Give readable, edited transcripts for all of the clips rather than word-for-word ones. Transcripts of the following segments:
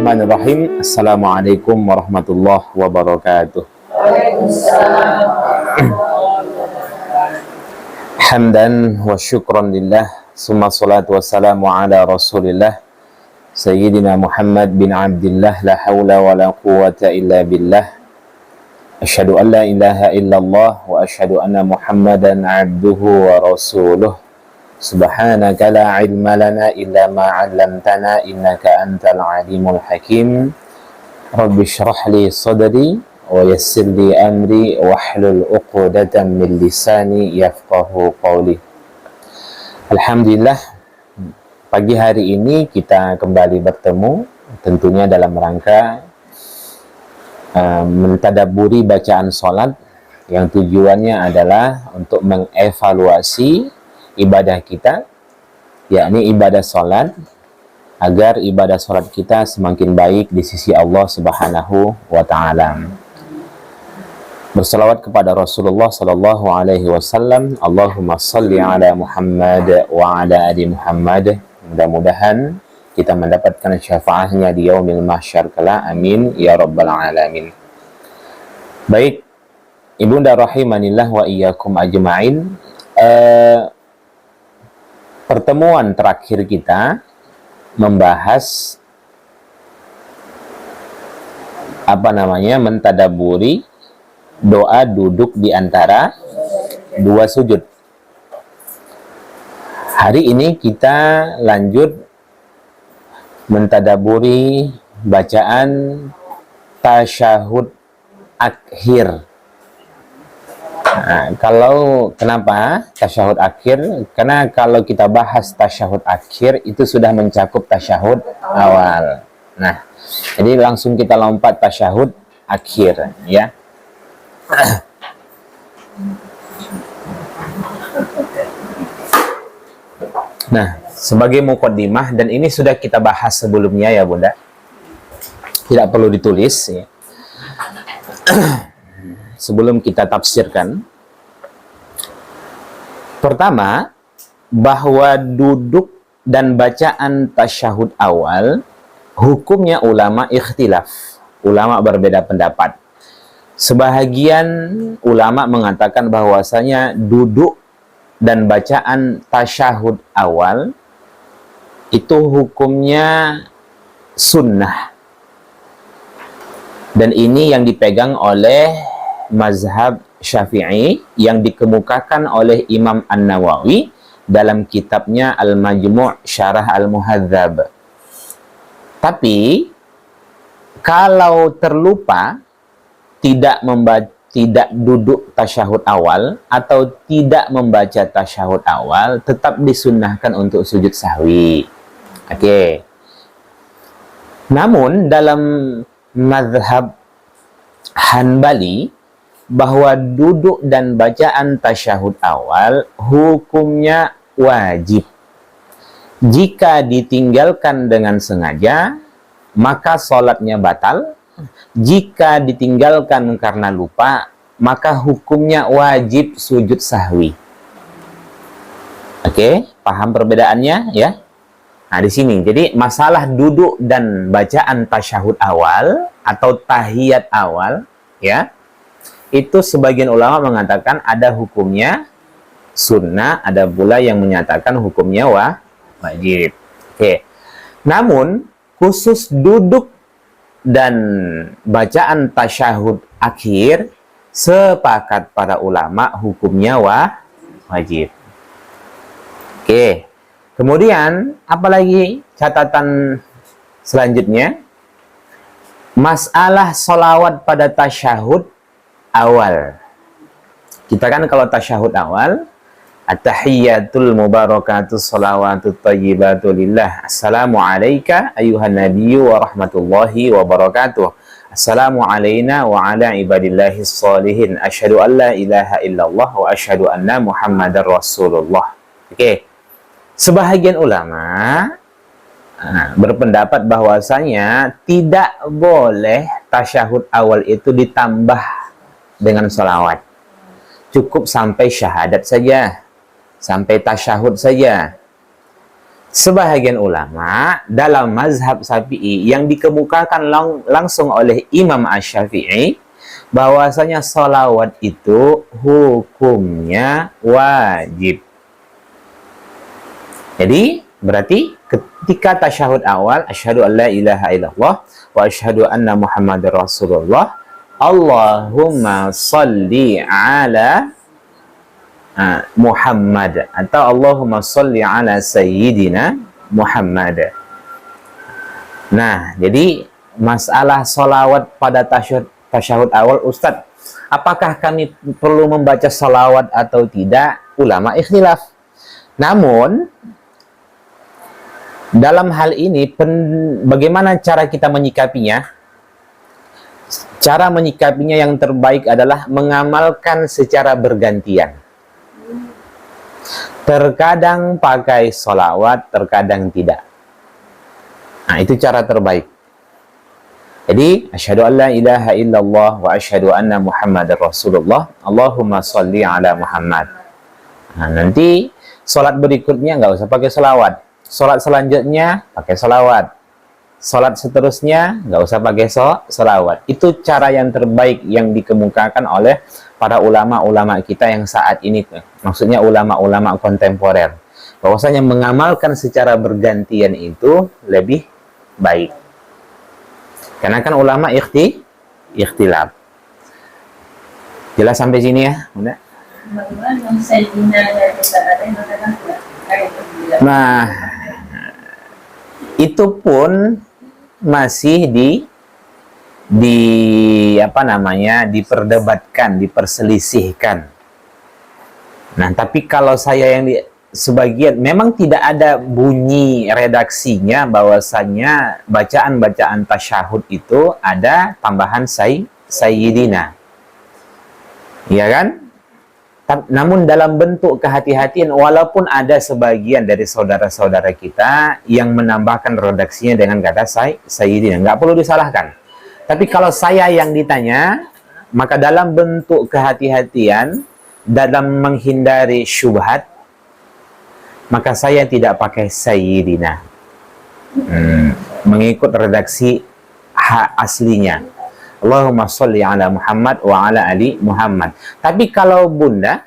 Bismillahirrahmanirrahim. Assalamualaikum warahmatullahi wabarakatuh. Hamdan wa syukran lillah, summa salatu wassalamu ala rasulillah Sayyidina Muhammad bin Abdillah, la hawla wa la quwwata illa billah. Asyhadu an la ilaha illallah wa asyhadu anna Muhammadan abduhu wa rasuluh. Subhanaka la ilma lana illa ma 'allamtana innaka antal alimul hakim. Rabbi shrah li sadri wa yassir li amri wahlul 'uqdatam min lisani yafqahu qawli. Alhamdulillah, pagi hari ini kita kembali bertemu tentunya dalam rangka mentadabburi bacaan salat yang tujuannya adalah untuk mengevaluasi ibadah kita, yakni ibadah salat, agar ibadah salat kita semakin baik di sisi Allah Subhanahu wa taala. Berselawat kepada Rasulullah sallallahu alaihi wasallam. Allahumma shalli ala Muhammad wa ala ali Muhammad. Mudah-mudahan kita mendapatkan syafaatnya di yaumil mahsyar kala. Amin ya rabbal alamin. Baik, ibunda rahimanillah wa iyyakum ajmain. Pertemuan terakhir kita membahas mentadaburi doa duduk di antara dua sujud. Hari ini kita lanjut mentadaburi bacaan tasyahud akhir. Nah, kenapa tasyahud akhir? Karena kalau kita bahas tasyahud akhir itu sudah mencakup tasyahud awal. Nah, jadi langsung kita lompat tasyahud akhir, ya. Nah, sebagai muqaddimah, dan ini sudah kita bahas sebelumnya ya Bunda, tidak perlu ditulis ya. Sebelum kita tafsirkan, pertama, bahwa duduk dan bacaan tasyahud awal hukumnya ulama ikhtilaf, ulama berbeda pendapat. Sebahagian ulama mengatakan bahwasanya duduk dan bacaan tasyahud awal itu hukumnya sunnah, dan ini yang dipegang oleh mazhab Syafi'i yang dikemukakan oleh Imam An-Nawawi dalam kitabnya Al-Majmu' Syarah Al-Muhadzab. Tapi kalau terlupa tidak duduk tasyahud awal atau tidak membaca tasyahud awal, tetap disunnahkan untuk sujud sahwi. Oke. Namun dalam mazhab Hanbali, bahwa duduk dan bacaan tasyahud awal hukumnya wajib. Jika ditinggalkan dengan sengaja, maka sholatnya batal. Jika ditinggalkan karena lupa, maka hukumnya wajib sujud sahwi. Oke, paham perbedaannya ya? Nah, di sini. Jadi masalah duduk dan bacaan tasyahud awal atau tahiyat awal, ya, itu sebagian ulama mengatakan ada hukumnya sunnah, ada pula yang menyatakan hukumnya wajib. Oke. Namun khusus duduk dan bacaan tasyahud akhir, sepakat para ulama hukumnya wajib. Oke. Kemudian apalagi catatan selanjutnya? Masalah sholawat pada tasyahud awal. Kita kan kalau tasyahud awal, at-tahiyyatul mubarakatus sholawatut thayyibatu lillah. Assalamu alayka ayuhan nabiyyu wa rahmatullahi wa barakatuh. Assalamu alayna wa ala ibadillahis sholihin. Asyhadu an la ilaha illallah wa asyhadu anna Muhammadar Rasulullah. Oke. Sebahagian ulama berpendapat bahwasanya tidak boleh tasyahud awal itu ditambah dengan sholawat. Cukup sampai syahadat saja, sampai tasyahud saja. sebahagian ulama dalam mazhab Syafi'i yang dikemukakan langsung oleh Imam Asy-Syafi'i bahwasanya salawat itu hukumnya wajib. Jadi berarti ketika tasyahud awal, asyhadu an la ilaha illallah wa asyhadu anna Muhammadar Rasulullah, Allahumma salli ala Muhammad atau Allahumma salli ala Sayyidina Muhammad. Nah, jadi masalah salawat pada tasyahud awal, Ustadz, apakah kami perlu membaca salawat atau tidak? Ulama ikhtilaf. Namun dalam hal ini bagaimana cara kita menyikapinya? Cara menyikapinya yang terbaik adalah mengamalkan secara bergantian. Terkadang pakai sholawat, terkadang tidak. Nah, itu cara terbaik. Jadi, asyhadu an la ilaha illallah wa asyhadu anna Muhammadar Rasulullah, Allahumma sholli ala Muhammad. Nah, nanti sholat berikutnya nggak usah pakai sholawat. Sholat selanjutnya pakai sholawat. Sholat seterusnya nggak usah pakai sholawat. Itu cara yang terbaik yang dikemukakan oleh para ulama-ulama kita yang saat ini, maksudnya ulama-ulama kontemporer, bahwasanya mengamalkan secara bergantian itu lebih baik. Karena kan ulama ikhtilaf. Jelas sampai sini ya, Bunda? Nah, itu pun masih diperdebatkan, diperselisihkan. Nah, tapi kalau saya yang sebagian memang tidak ada bunyi redaksinya bahwasanya bacaan-bacaan tasyahud itu ada tambahan sayyidina. Iya kan? Namun dalam bentuk kehati-hatian, walaupun ada sebagian dari saudara-saudara kita yang menambahkan redaksinya dengan kata sayyidina, nggak perlu disalahkan. Tapi kalau saya yang ditanya, maka dalam bentuk kehati-hatian, dalam menghindari syubhat, maka saya tidak pakai sayyidina. Mengikut redaksi aslinya. Allahumma sholli ala Muhammad wa ala ali Muhammad. Tapi kalau Bunda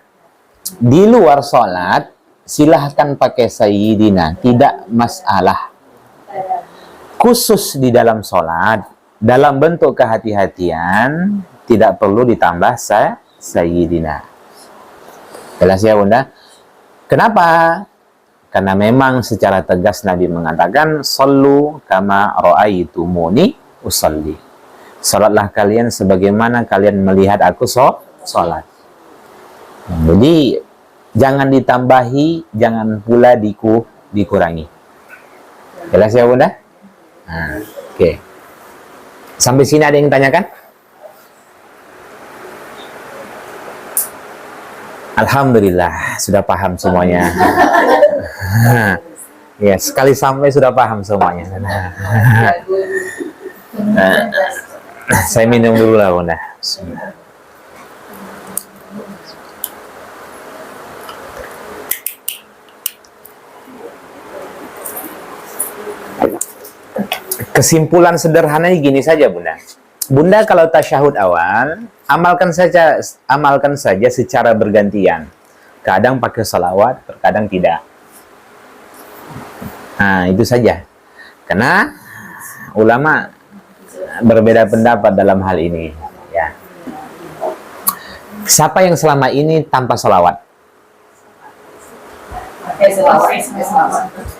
di luar sholat, silahkan pakai sayyidina, tidak masalah. Khusus di dalam sholat, dalam bentuk kehati-hatian, tidak perlu ditambah sayyidina. Jelas ya Bunda? Kenapa? Karena memang secara tegas Nabi mengatakan, Sallu kama ra'aitumuni usalli. Salatlah kalian sebagaimana kalian melihat aku sholat. Jadi jangan ditambahi, jangan pula dikurangi. Jelas ya Bunda? Nah, oke. Sampai sini ada yang tanyakan? Alhamdulillah sudah paham semuanya. Ya, sekali sampai sudah paham semuanya. Saya minum dulu lah Bunda. Kesimpulan sederhananya gini saja Bunda. Bunda kalau tasyahud awal, amalkan saja secara bergantian. Kadang pakai salawat, terkadang tidak. Nah, itu saja. Karena ulama berbeda pendapat dalam hal ini, ya. Siapa yang selama ini tanpa salawat?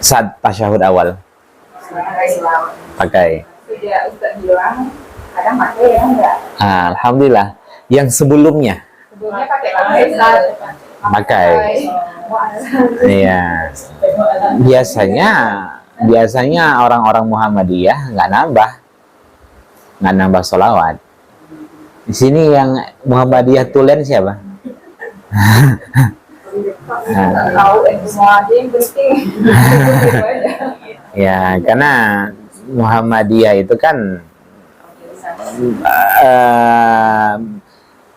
Saat tasyahud awal pakai. Alhamdulillah. Yang sebelumnya pakai. Iya. Biasanya orang-orang Muhammadiyah nggak nambah sholawat. Di sini yang Muhammadiyah tulen siapa? Ya, karena Muhammadiyah itu kan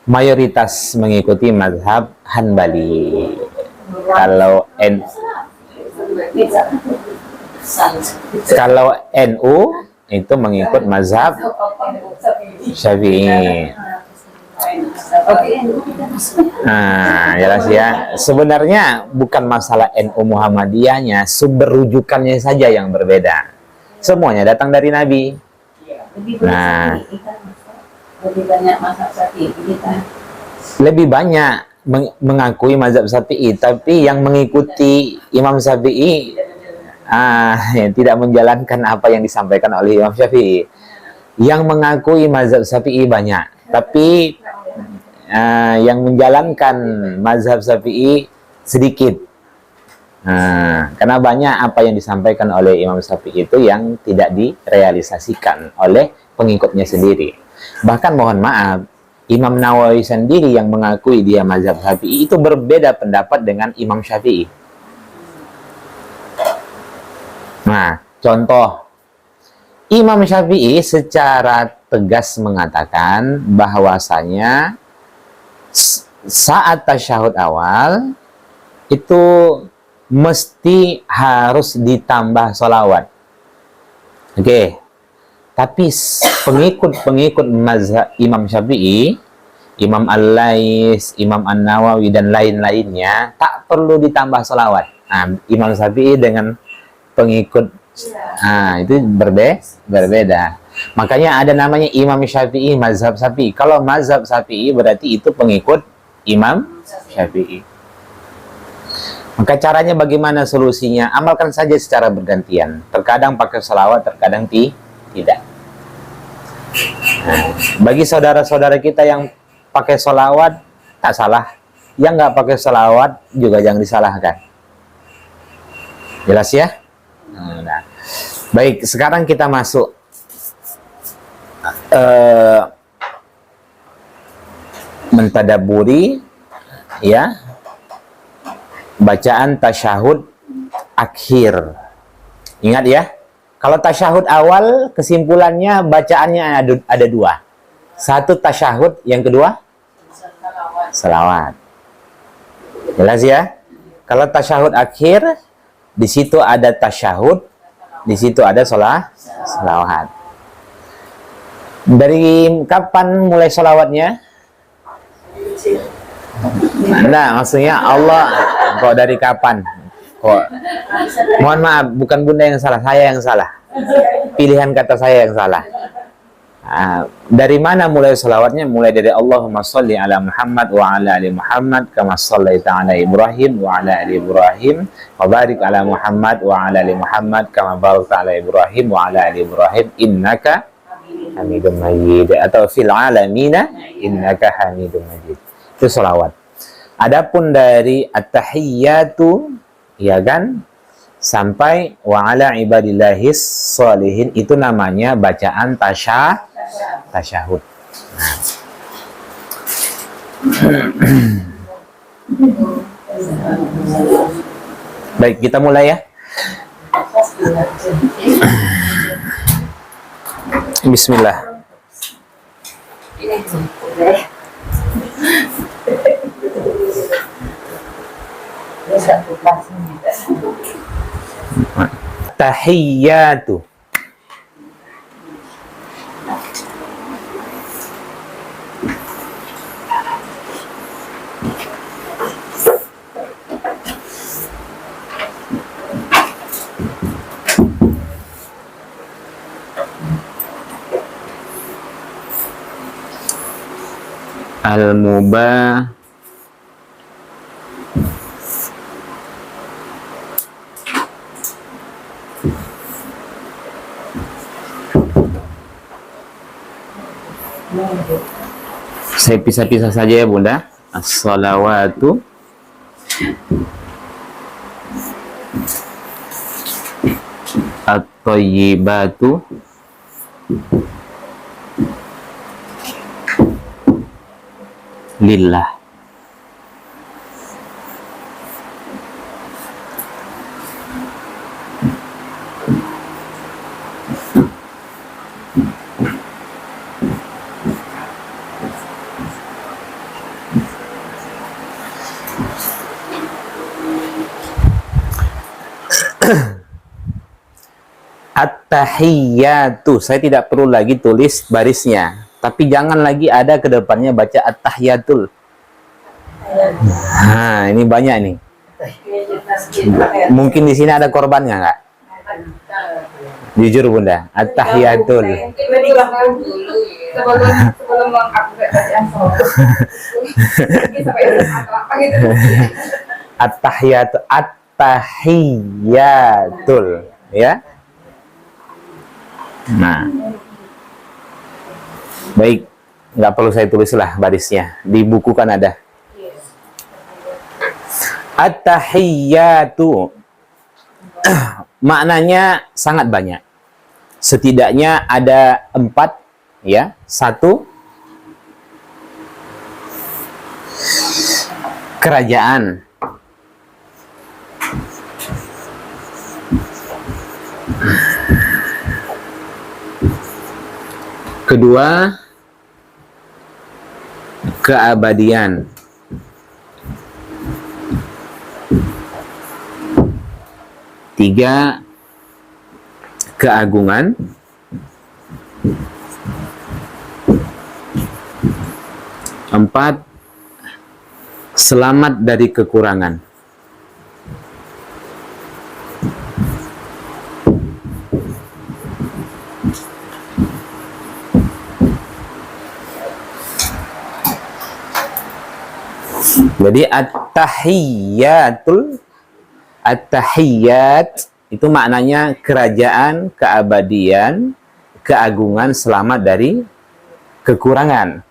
mayoritas mengikuti mazhab Hanbali. Kalau Kalau NU itu mengikut mazhab Syafi'i. Nah, jelas ya. Sebenarnya bukan masalah NU Muhammadiyahnya, sumber rujukannya saja yang berbeda. Semuanya datang dari Nabi. Nah, lebih banyak mengakui mazhab Syafi'i, tapi yang mengikuti Imam Syafi'i tidak menjalankan apa yang disampaikan oleh Imam Syafi'i. Yang mengakui mazhab Syafi'i banyak, tapi yang menjalankan mazhab Syafi'i sedikit. Karena banyak apa yang disampaikan oleh Imam Syafi'i itu yang tidak direalisasikan oleh pengikutnya sendiri. Bahkan mohon maaf, Imam Nawawi sendiri yang mengakui dia mazhab Syafi'i itu berbeda pendapat dengan Imam Syafi'i. Nah, contoh, Imam Syafi'i secara tegas mengatakan bahwasanya saat tasyahud awal itu mesti harus ditambah sholawat. Oke. Tapi pengikut mazhab Imam Syafi'i, Imam Al-Lais, Imam An-Nawawi dan lain-lainnya tak perlu ditambah sholawat. Nah, Imam Syafi'i dengan pengikut itu berbeda. Makanya ada namanya Imam Syafi'i, mazhab Syafi'i. Kalau mazhab Syafi'i berarti itu pengikut Imam Syafi'i. Maka caranya bagaimana solusinya? Amalkan saja secara bergantian. Terkadang pakai sholawat, terkadang tidak. Nah, bagi saudara-saudara kita yang pakai sholawat, tak salah. Yang nggak pakai sholawat juga jangan disalahkan. Jelas ya? Nah, baik, sekarang kita masuk mentadaburi ya bacaan tasyahud akhir. Ingat ya, kalau tasyahud awal kesimpulannya bacaannya ada dua. Satu tasyahud, yang kedua salawat. Jelas ya? Kalau tasyahud akhir, di situ ada tasyahud, di situ ada salawat. Dari kapan mulai salawatnya? Nah, maksudnya Allah kok dari kapan? Kok? Mohon maaf, bukan bunda yang salah, saya yang salah. Pilihan kata saya yang salah. Dari mana mulai salawatnya? Mulai dari Allahumma sholli ala Muhammad wa ala ali Muhammad kama shallaita ala Ibrahim wa ala ali Ibrahim wa barik ala Muhammad wa ala ali Muhammad kama barakta ala Ibrahim wa ala ali Ibrahim innaka Hamidum Majid, atau fil alamina innaka Hamidum Majid. Itu salawat. Adapun dari at-tahiyyatu, ya kan, sampai wa ala ibadillahis sholihin, itu namanya bacaan tasyahud. Baik, kita mulai ya. Bismillah. Tahiyyatu. Al-mubah saya pisah-pisah saja ya bunda. As-salawatu at-thayyibatu lillah. At-tahiyyatu. Saya tidak perlu lagi tulis barisnya. Tapi jangan lagi ada ke depannya baca at-tahiyyatul. Nah, ini banyak nih. Mungkin di sini ada korbannya nggak? Jujur Bunda, at-tahiyyatul. At-tahiyyatul, at-tahiyyatul, ya. Nah, baik, nggak perlu saya tulislah barisnya, di buku kan ada. At-tahiyyatu maknanya sangat banyak. Setidaknya ada 4, ya. 1, kerajaan. Kedua, keabadian. Tiga, keagungan. Empat, selamat dari kekurangan. Jadi at-tahiyyat itu maknanya kerajaan, keabadian, keagungan, selamat dari kekurangan.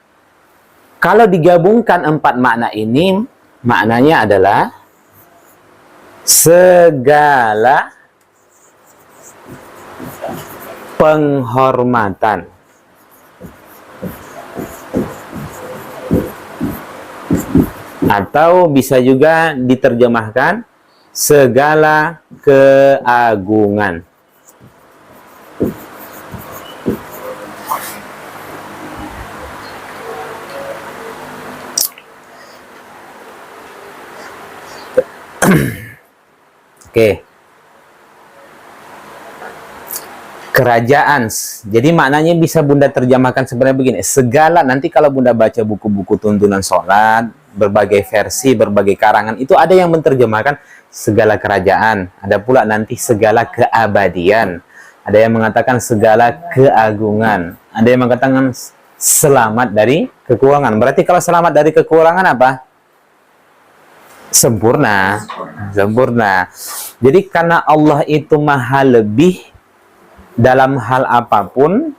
Kalau digabungkan 4 makna ini, maknanya adalah segala penghormatan, atau bisa juga diterjemahkan segala keagungan. Oke. Kerajaan. Jadi maknanya bisa Bunda terjemahkan sebenarnya begini. Segala, nanti kalau Bunda baca buku-buku tuntunan sholat, berbagai versi, berbagai karangan, itu ada yang menerjemahkan segala kerajaan. Ada pula nanti segala keabadian. Ada yang mengatakan segala keagungan. Ada yang mengatakan selamat dari kekurangan. Berarti kalau selamat dari kekurangan apa? Sempurna. Sempurna. Jadi karena Allah itu maha lebih dalam hal apapun,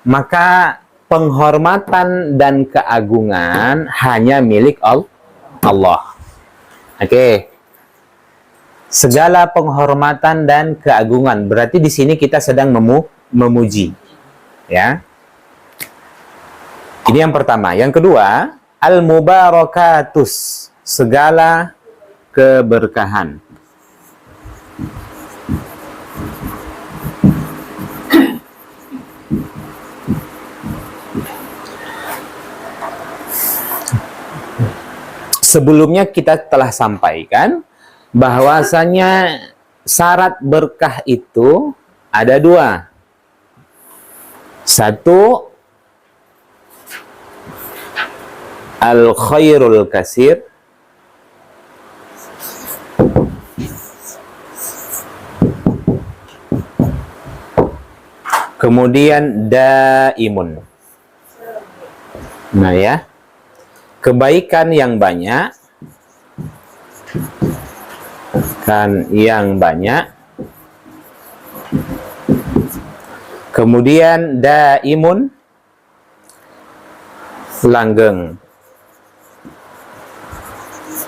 maka penghormatan dan keagungan hanya milik Allah. Oke. Segala penghormatan dan keagungan. Berarti di sini kita sedang memuji. Ya. Ini yang pertama. Yang kedua, al-mubarakatus. Segala keberkahan. Sebelumnya kita telah sampaikan bahwasanya syarat berkah itu ada 2. 1, al-khairul kasir. Kemudian daimun. Nah ya, kebaikan yang banyak, kemudian daimun, langgeng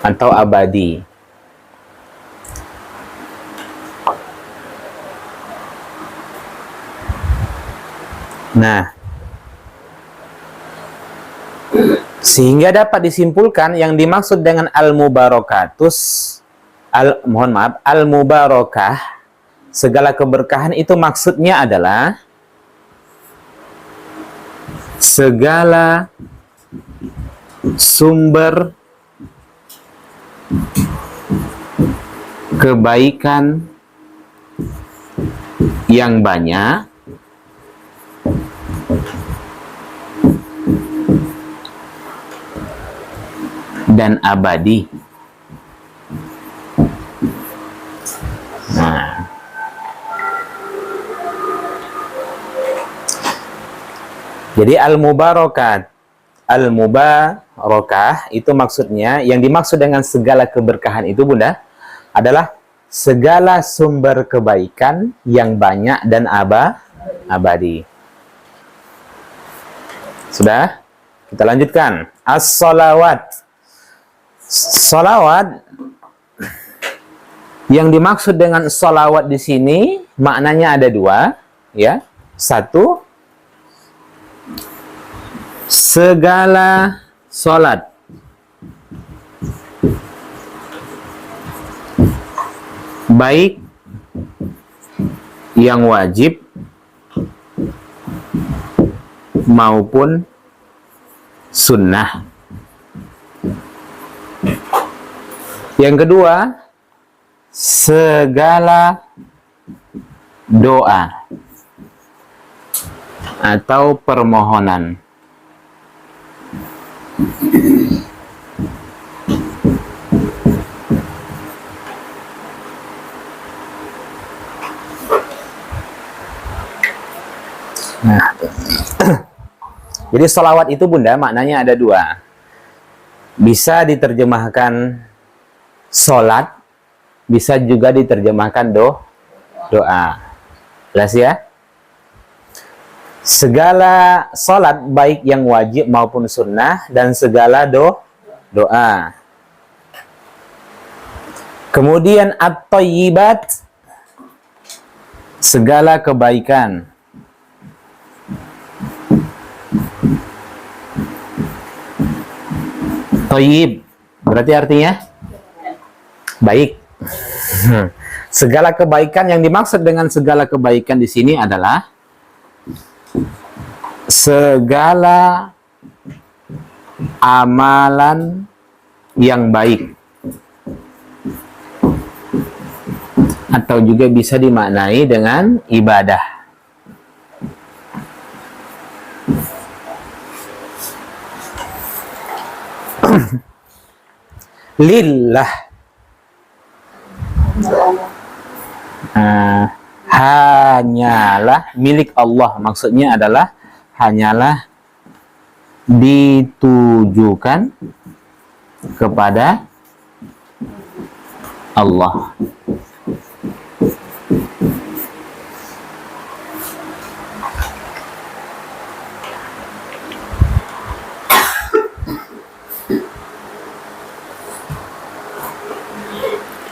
atau abadi. Nah, sehingga dapat disimpulkan yang dimaksud dengan al-mubarakatus, al-mubarakah, segala keberkahan itu maksudnya adalah segala sumber kebaikan yang banyak dan abadi. Nah, jadi al-mubarakah itu maksudnya, yang dimaksud dengan segala keberkahan itu Bunda adalah segala sumber kebaikan yang banyak dan abadi. Sudah? Kita lanjutkan. As-salawat. Salawat, yang dimaksud dengan salawat di sini maknanya ada dua, ya. Satu, segala salat baik yang wajib maupun sunnah. Yang kedua, segala doa atau permohonan. Nah, jadi sholawat itu Bunda maknanya ada dua. Bisa diterjemahkan sholat, bisa juga diterjemahkan doa. Jelas ya? Segala sholat baik yang wajib maupun sunnah, dan segala doa. Kemudian at-thayyibat, segala kebaikan. Thayyib berarti artinya baik. Segala kebaikan, yang dimaksud dengan segala kebaikan di sini adalah segala amalan yang baik, atau juga bisa dimaknai dengan ibadah. Lillah, hanyalah milik Allah, maksudnya adalah hanyalah ditujukan kepada Allah.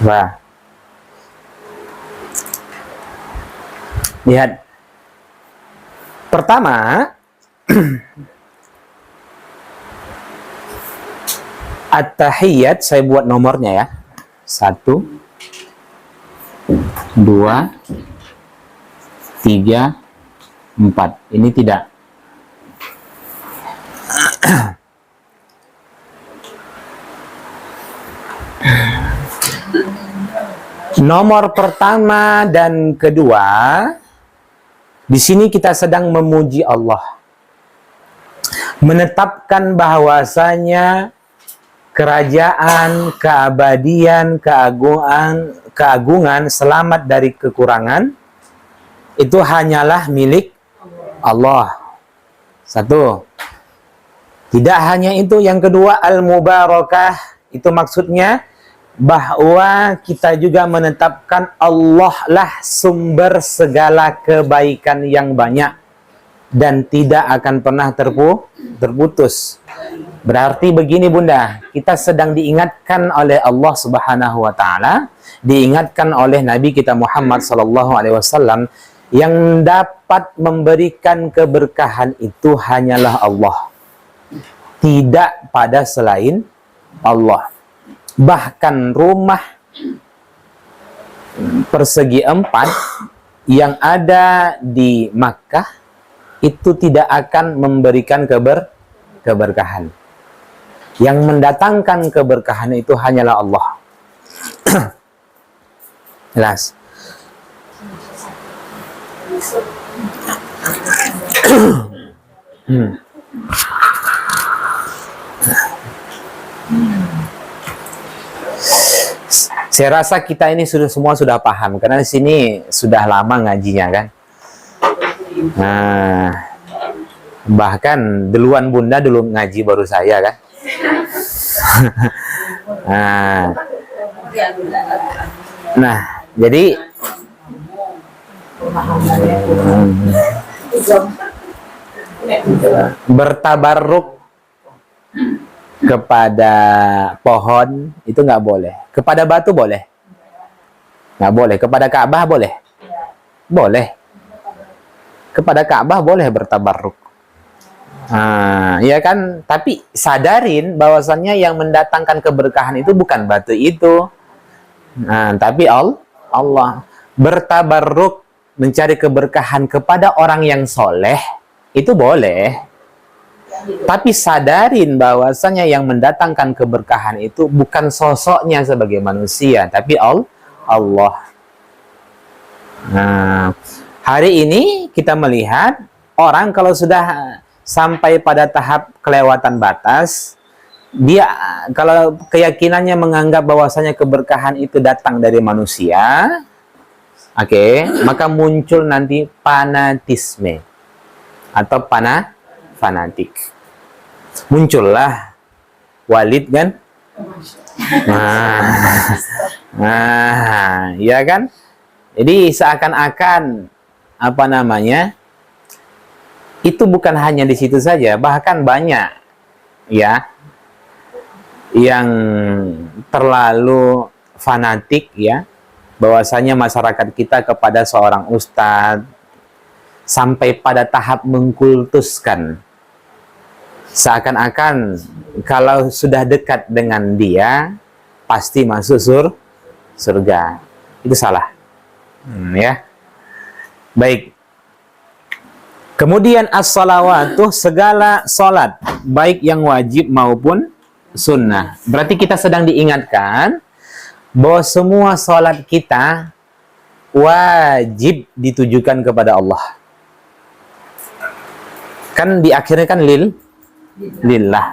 Wah. Lihat. Pertama, at-tahiyyat saya buat nomornya ya. 1 2 3 4. Ini tidak. Nomor pertama dan kedua, di sini kita sedang memuji Allah, menetapkan bahwasanya kerajaan, keabadian, keagungan, selamat dari kekurangan itu hanyalah milik Allah. Satu. Tidak hanya itu, yang kedua al-mubarakah, itu maksudnya bahwa kita juga menetapkan Allah lah sumber segala kebaikan yang banyak dan tidak akan pernah terputus. Berarti begini Bunda, kita sedang diingatkan oleh Allah Subhanahu wa taala, diingatkan oleh Nabi kita Muhammad sallallahu alaihi wasallam, yang dapat memberikan keberkahan itu hanyalah Allah, tidak pada selain Allah. Bahkan rumah persegi 4 yang ada di Makkah itu tidak akan memberikan keberkahan. Yang mendatangkan keberkahan itu hanyalah Allah. Jelas. Saya rasa kita ini semua sudah paham karena di sini sudah lama ngajinya kan. Nah, bahkan duluan Bunda dulu ngaji baru saya kan. Nah, jadi bertabarruk kepada pohon itu nggak boleh. Kepada batu boleh? Nggak boleh. Kepada Ka'bah boleh? Boleh. Kepada Ka'bah boleh bertabarruk. Ya kan? Tapi sadarin bahwasannya yang mendatangkan keberkahan itu bukan batu itu. Tapi Allah. Bertabarruk, mencari keberkahan kepada orang yang soleh, itu boleh. Tapi sadarin bahwasanya yang mendatangkan keberkahan itu bukan sosoknya sebagai manusia, tapi Allah. Nah, hari ini kita melihat orang kalau sudah sampai pada tahap kelewatan batas, dia kalau keyakinannya menganggap bahwasanya keberkahan itu datang dari manusia, maka muncul nanti fanatisme atau fanatik. Muncullah Walid kan? Ya kan? Jadi seakan-akan itu bukan hanya di situ saja, bahkan banyak ya yang terlalu fanatik ya, bahwasanya masyarakat kita kepada seorang ustadz sampai pada tahap mengkultuskan, seakan-akan kalau sudah dekat dengan dia pasti masuk surga. Itu salah. Ya. Baik. Kemudian as-salawatuh, segala salat, baik yang wajib maupun sunnah. Berarti kita sedang diingatkan bahwa semua salat kita wajib ditujukan kepada Allah. Kan di akhirnya kan lillah.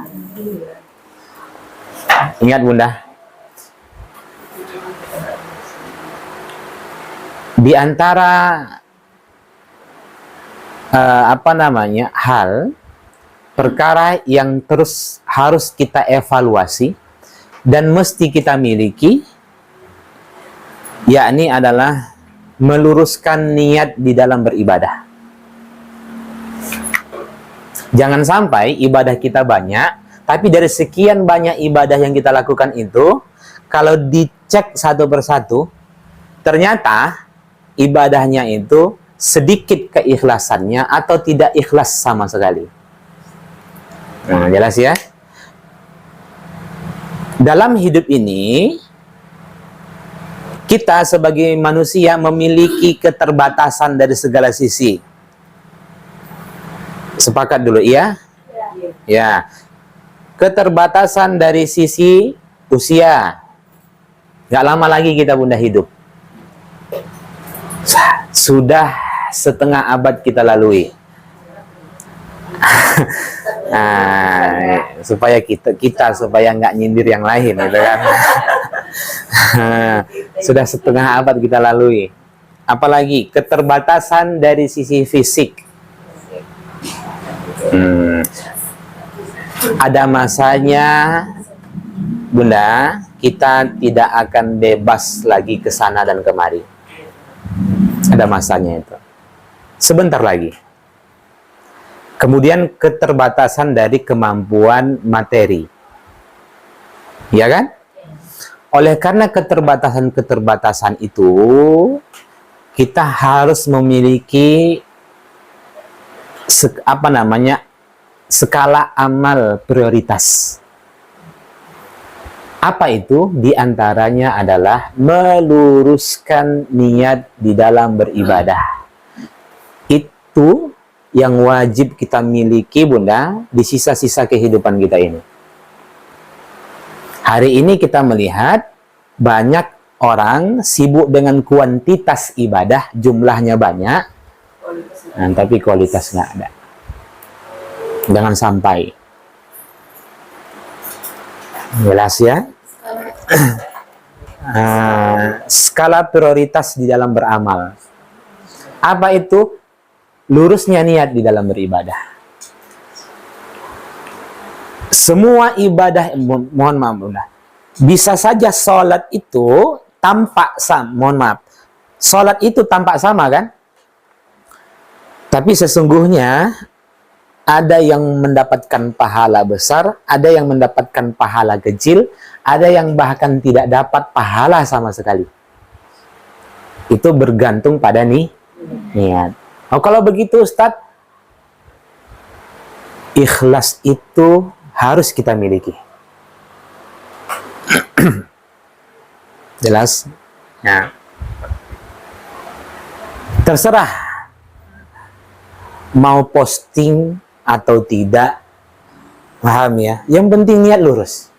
Ingat Bunda, di antara hal perkara yang terus harus kita evaluasi dan mesti kita miliki, yakni adalah meluruskan niat di dalam beribadah. Jangan sampai ibadah kita banyak, tapi dari sekian banyak ibadah yang kita lakukan itu, kalau dicek satu persatu, ternyata ibadahnya itu sedikit keikhlasannya atau tidak ikhlas sama sekali. Nah, jelas ya? Dalam hidup ini, kita sebagai manusia memiliki keterbatasan dari segala sisi. Sepakat dulu, iya? Ya. Keterbatasan dari sisi usia. Gak lama lagi kita Bunda hidup. Sudah setengah abad kita lalui. Supaya kita supaya nggak nyindir yang lain, gitu kan? Sudah setengah abad kita lalui. Apalagi keterbatasan dari sisi fisik. Ada masanya Bunda, kita tidak akan bebas lagi ke sana dan kemari. Ada masanya itu. Sebentar lagi. Kemudian keterbatasan dari kemampuan materi. Ya kan? Oleh karena keterbatasan-keterbatasan itu, kita harus memiliki skala amal prioritas. Apa itu? Di antaranya adalah meluruskan niat di dalam beribadah. Itu yang wajib kita miliki Bunda di sisa-sisa kehidupan kita ini. Hari ini kita melihat banyak orang sibuk dengan kuantitas ibadah, jumlahnya banyak, Nah, tapi kualitas nggak ada. Jangan sampai. Jelas ya? Skala prioritas di dalam beramal. Apa itu? Lurusnya niat di dalam beribadah. Semua ibadah, mohon maaf bunda, bisa saja sholat itu tampak sama, mohon maaf, sholat itu tampak sama kan? Tapi sesungguhnya ada yang mendapatkan pahala besar, ada yang mendapatkan pahala kecil, ada yang bahkan tidak dapat pahala sama sekali. Itu bergantung pada niat. Oh, kalau begitu Ustadz, ikhlas itu harus kita miliki. Jelas? Nah, terserah mau posting atau tidak, paham ya? Yang penting niat lurus.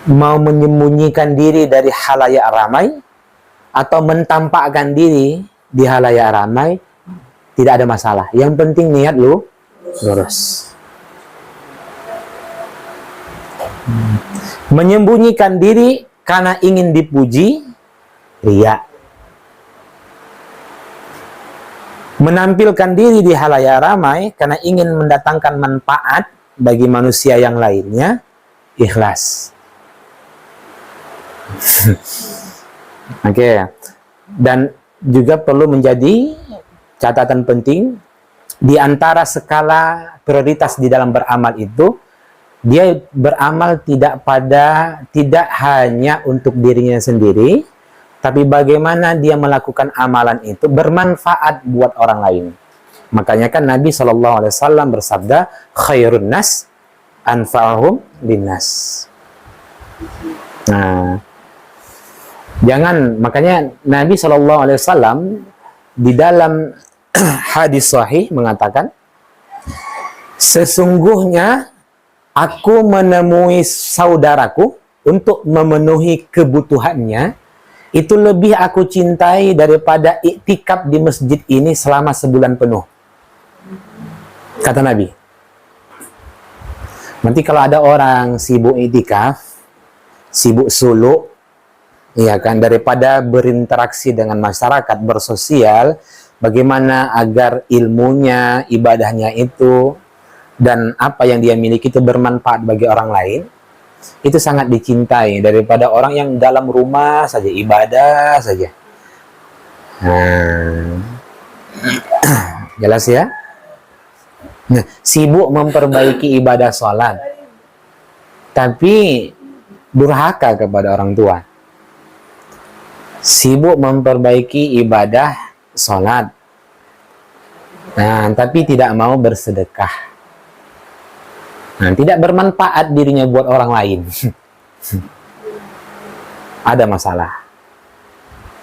Mau menyembunyikan diri dari halayak ramai atau mentampakkan diri di halayak ramai, tidak ada masalah. Yang penting niat lurus. Menyembunyikan diri karena ingin dipuji, riya. Menampilkan diri di halayak ramai karena ingin mendatangkan manfaat bagi manusia yang lainnya, ikhlas. Oke. Dan juga perlu menjadi catatan penting di antara skala prioritas di dalam beramal itu, dia beramal tidak hanya untuk dirinya sendiri, tapi bagaimana dia melakukan amalan itu bermanfaat buat orang lain. Makanya kan Nabi SAW bersabda, khairun nas anfa'ahum linnas. Nah, makanya Nabi SAW di dalam hadis sahih mengatakan, sesungguhnya aku menemui saudaraku untuk memenuhi kebutuhannya, itu lebih aku cintai daripada iktikaf di masjid ini selama sebulan penuh. Kata Nabi. Nanti kalau ada orang sibuk iktikaf, sibuk suluk, ya kan, daripada berinteraksi dengan masyarakat, bersosial, bagaimana agar ilmunya, ibadahnya itu, dan apa yang dia miliki itu bermanfaat bagi orang lain, itu sangat dicintai daripada orang yang dalam rumah saja, ibadah saja. Jelas ya? Nah, sibuk memperbaiki ibadah sholat, tapi durhaka kepada orang tua. Sibuk memperbaiki ibadah sholat, nah, tapi tidak mau bersedekah. Nah, tidak bermanfaat dirinya buat orang lain. Ada masalah.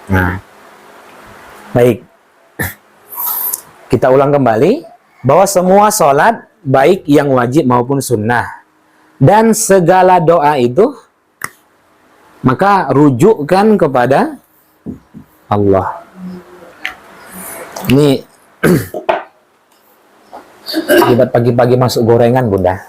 Nah, baik. Kita ulang kembali bahwa semua sholat, baik yang wajib maupun sunnah, dan segala doa itu, maka rujukkan kepada Allah. Ini akibat pagi-pagi masuk gorengan, Bunda.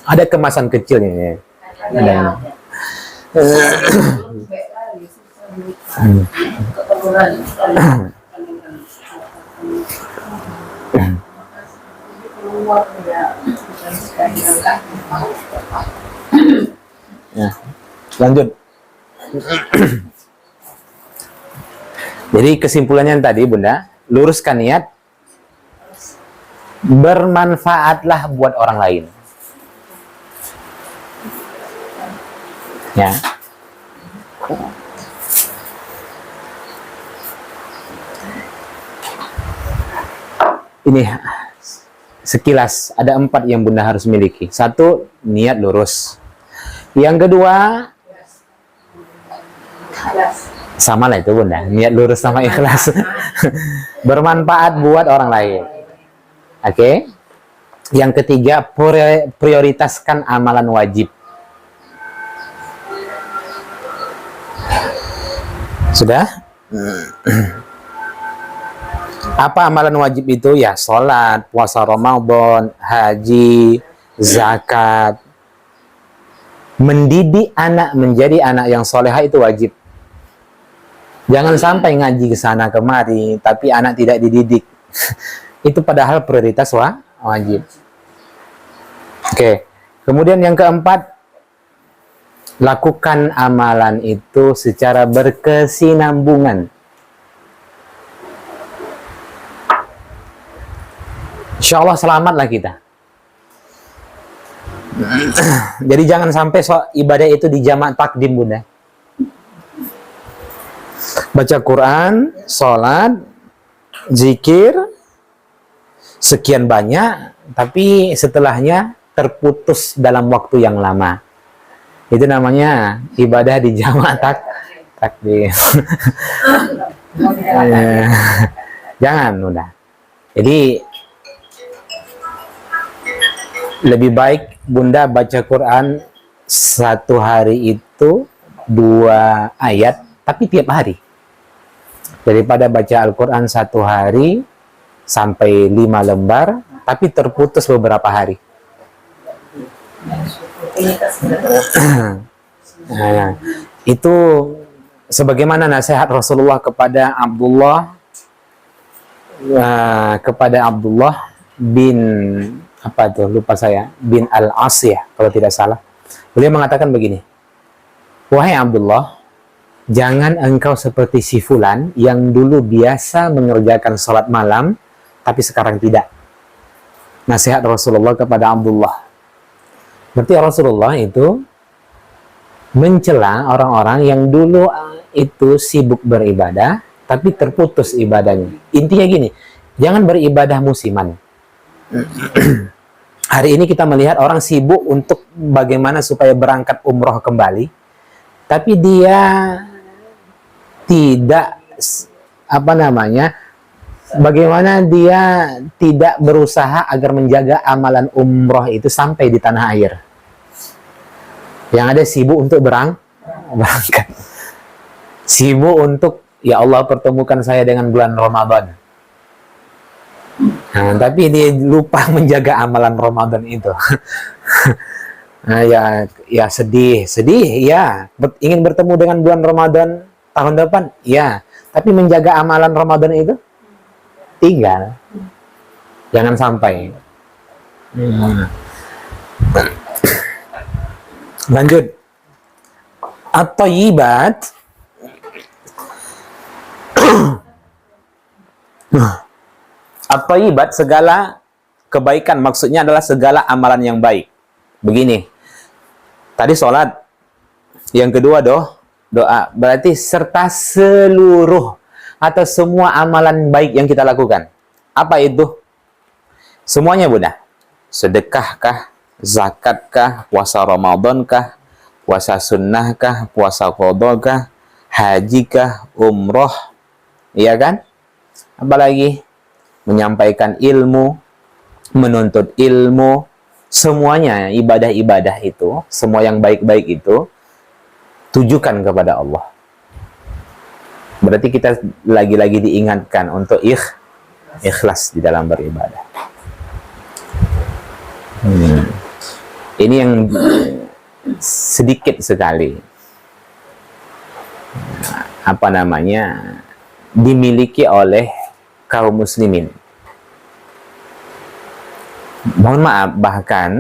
Ada kemasan kecil ini. Ada. Ya, lanjut. Jadi kesimpulannya tadi, Bunda, luruskan niat, bermanfaatlah buat orang lain. Ya. Ini sekilas ada 4 yang Bunda harus miliki. 1, niat lurus. Yang kedua, Sama lah itu bunda, niat lurus sama ikhlas. Bermanfaat buat orang lain. Oke. Yang ketiga, prioritaskan amalan wajib. Sudah? Apa amalan wajib itu? Ya sholat, puasa Ramadan, haji, zakat. Mendidik anak menjadi anak yang solehah itu wajib. Jangan sampai ngaji ke sana kemari, tapi anak tidak dididik. Itu padahal prioritas wajib. Oke. Kemudian yang keempat, lakukan amalan itu secara berkesinambungan. Insya Allah selamatlah kita. Jadi jangan sampai ibadah itu dijamak takdim bunda. Baca Quran, sholat, zikir, sekian banyak, tapi setelahnya terputus dalam waktu yang lama. Itu namanya ibadah di jamak takdim. Jangan udah. Jadi lebih baik bunda baca Quran satu hari itu 2 ayat, tapi tiap hari. Daripada baca Al-Quran satu hari sampai 5 lembar, tapi terputus beberapa hari. Nah, itu sebagaimana nasihat Rasulullah kepada Abdullah bin apa tuh, lupa saya, bin Al-As ya kalau tidak salah. Beliau mengatakan begini, wahai Abdullah, jangan engkau seperti si fulan yang dulu biasa mengerjakan sholat malam tapi sekarang tidak. Nasihat Rasulullah kepada Abdullah. Berarti Rasulullah itu mencela orang-orang yang dulu itu sibuk beribadah tapi terputus ibadahnya. Intinya gini, jangan beribadah musiman. Hari ini kita melihat orang sibuk untuk bagaimana supaya berangkat umroh kembali, tapi dia tidak bagaimana dia tidak berusaha agar menjaga amalan umroh itu sampai di tanah air. Yang ada sibuk untuk berangkat. Sibuk untuk, ya Allah pertemukan saya dengan bulan Ramadan. Nah, tapi dia lupa menjaga amalan Ramadan itu. Nah, ya sedih ya. Ingin bertemu dengan bulan Ramadan tahun depan, ya. Tapi menjaga amalan Ramadan itu tinggal. Jangan sampai. Lanjut. At-thayyibat. At-thayyibat, segala kebaikan, maksudnya adalah segala amalan yang baik. Begini. Tadi sholat. Yang kedua doa. Berarti serta seluruh atau semua amalan baik yang kita lakukan. Apa itu? Semuanya bunda. Sedekahkah, zakatkah, puasa Ramadankah, puasa sunnahkah, puasa qadakah, hajikah, umroh, iya kan? Apalagi menyampaikan ilmu, menuntut ilmu, semuanya ibadah-ibadah itu, semua yang baik-baik itu tujukan kepada Allah. Berarti kita lagi-lagi diingatkan untuk ikhlas di dalam beribadah. Ini yang sedikit sekali dimiliki oleh kaum muslimin. Mohon maaf, bahkan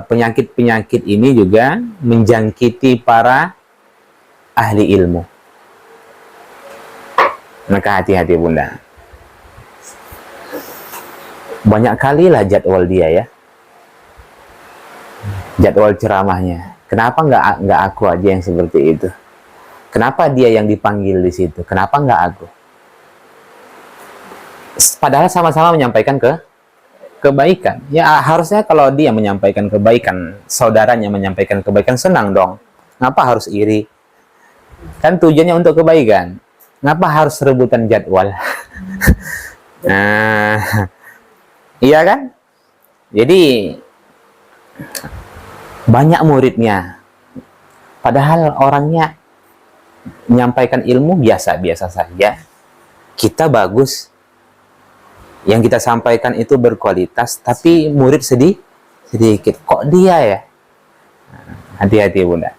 penyakit-penyakit ini juga menjangkiti para ahli ilmu. Maka hati-hati bunda. Banyak kali lah jadwal dia ya. Jadwal ceramahnya. Kenapa nggak aku aja yang seperti itu? Kenapa dia yang dipanggil di situ? Kenapa nggak aku? Padahal sama-sama menyampaikan kebaikan. Ya harusnya kalau dia menyampaikan kebaikan, saudaranya menyampaikan kebaikan, senang dong. Kenapa harus iri? Kan tujuannya untuk kebaikan. Ngapa harus rebutan jadwal? Nah, iya kan? Jadi banyak muridnya, padahal orangnya menyampaikan ilmu biasa-biasa saja. Kita bagus, yang kita sampaikan itu berkualitas, tapi murid sedikit. Kok dia ya? Hati-hati bunda.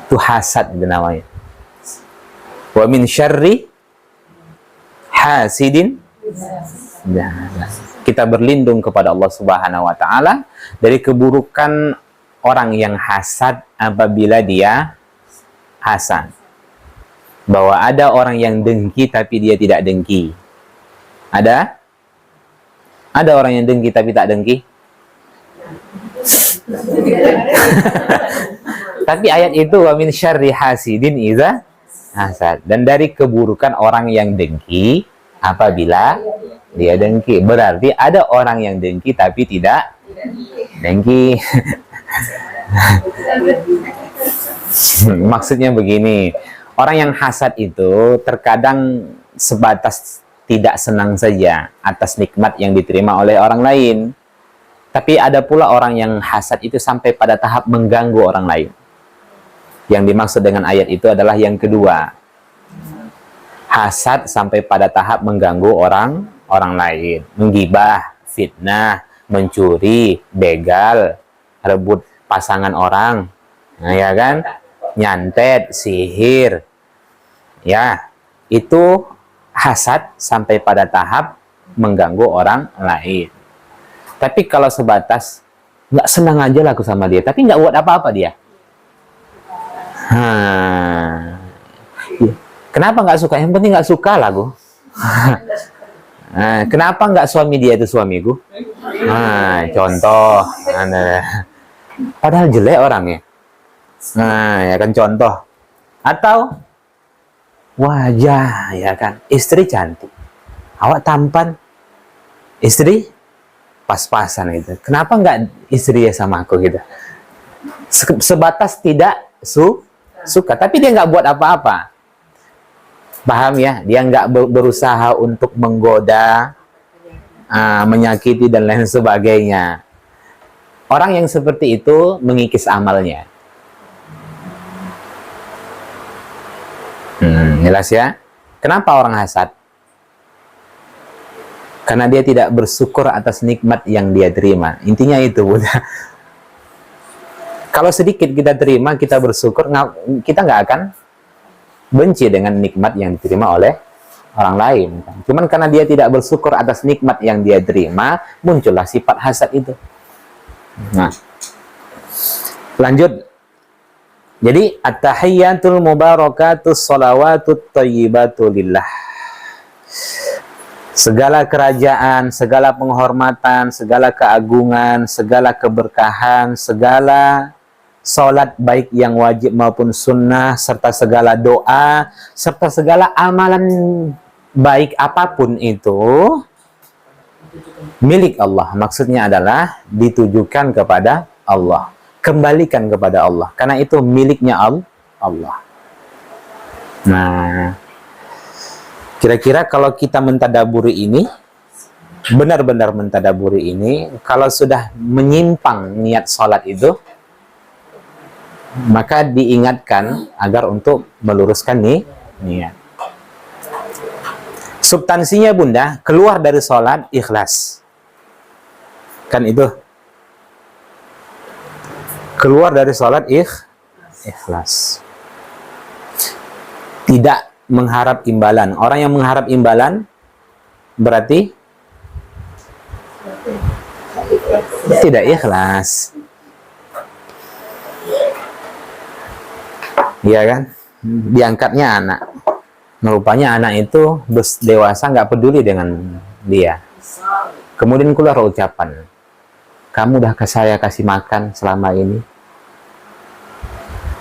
Itu hasad itu namanya. Wa min syarri hasidin. Kita berlindung kepada Allah Subhanahu wa taala dari keburukan orang yang hasad apabila dia hasad. Bahwa ada orang yang dengki tapi dia tidak dengki. Ada? Ada orang yang dengki tapi tak dengki? Tapi ayat itu wa min syarri hasidin idza hasad. Dan dari keburukan orang yang dengki apabila dia dengki. Berarti ada orang yang dengki tapi tidak dengki. Maksudnya begini, orang yang hasad itu terkadang sebatas tidak senang saja atas nikmat yang diterima oleh orang lain. Tapi ada pula orang yang hasad itu sampai pada tahap mengganggu orang lain. Yang dimaksud dengan ayat itu adalah yang kedua. Hasad sampai pada tahap mengganggu orang lain. Menggibah, fitnah, mencuri, begal, rebut pasangan orang. Nah, ya kan? Nyantet, sihir. Ya, itu hasad sampai pada tahap mengganggu orang lain. Tapi kalau sebatas nggak senang aja lah aku sama dia, tapi nggak buat apa-apa dia. Kenapa nggak suka? Yang penting nggak suka lah aku. Kenapa nggak suami dia itu suamiku? Contoh. Padahal jelek orangnya. Ya kan contoh. Atau wajah, ya kan, istri cantik, awak tampan, istri pas-pasan gitu. Kenapa nggak istri ya sama aku gitu? Sebatas tidak suka, tapi dia nggak buat apa-apa. Paham ya? Dia nggak berusaha untuk menggoda, menyakiti dan lain sebagainya. Orang yang seperti itu mengikis amalnya. Jelas ya? Kenapa orang hasad? Karena dia tidak bersyukur atas nikmat yang dia terima. Intinya itu, Bunda. Kalau sedikit kita terima, kita bersyukur, kita nggak akan benci dengan nikmat yang diterima oleh orang lain. Cuman karena dia tidak bersyukur atas nikmat yang dia terima, muncullah sifat hasad itu. Nah, lanjut. Jadi, at-tahiyyatul mubarakatus sholawatut thayyibatu lillah. Segala kerajaan, segala penghormatan, segala keagungan, segala keberkahan, segala salat baik yang wajib maupun sunnah, serta segala doa, serta segala amalan baik apapun itu milik Allah. Maksudnya adalah ditujukan kepada Allah. Kembalikan kepada Allah. Karena itu miliknya Allah. Nah, kira-kira kalau kita mentadaburi ini, benar-benar mentadaburi ini, kalau sudah menyimpang niat sholat itu, maka diingatkan agar untuk meluruskan niat. Substansinya Bunda, keluar dari sholat ikhlas. Kan itu. Keluar dari sholat ikhlas. Tidak mengharap imbalan. Orang yang mengharap imbalan berarti tidak ikhlas. Iya kan? Diangkatnya anak. Rupanya anak itu dewasa nggak peduli dengan dia. Kemudian keluar ucapan, kamu udah saya kasih makan selama ini.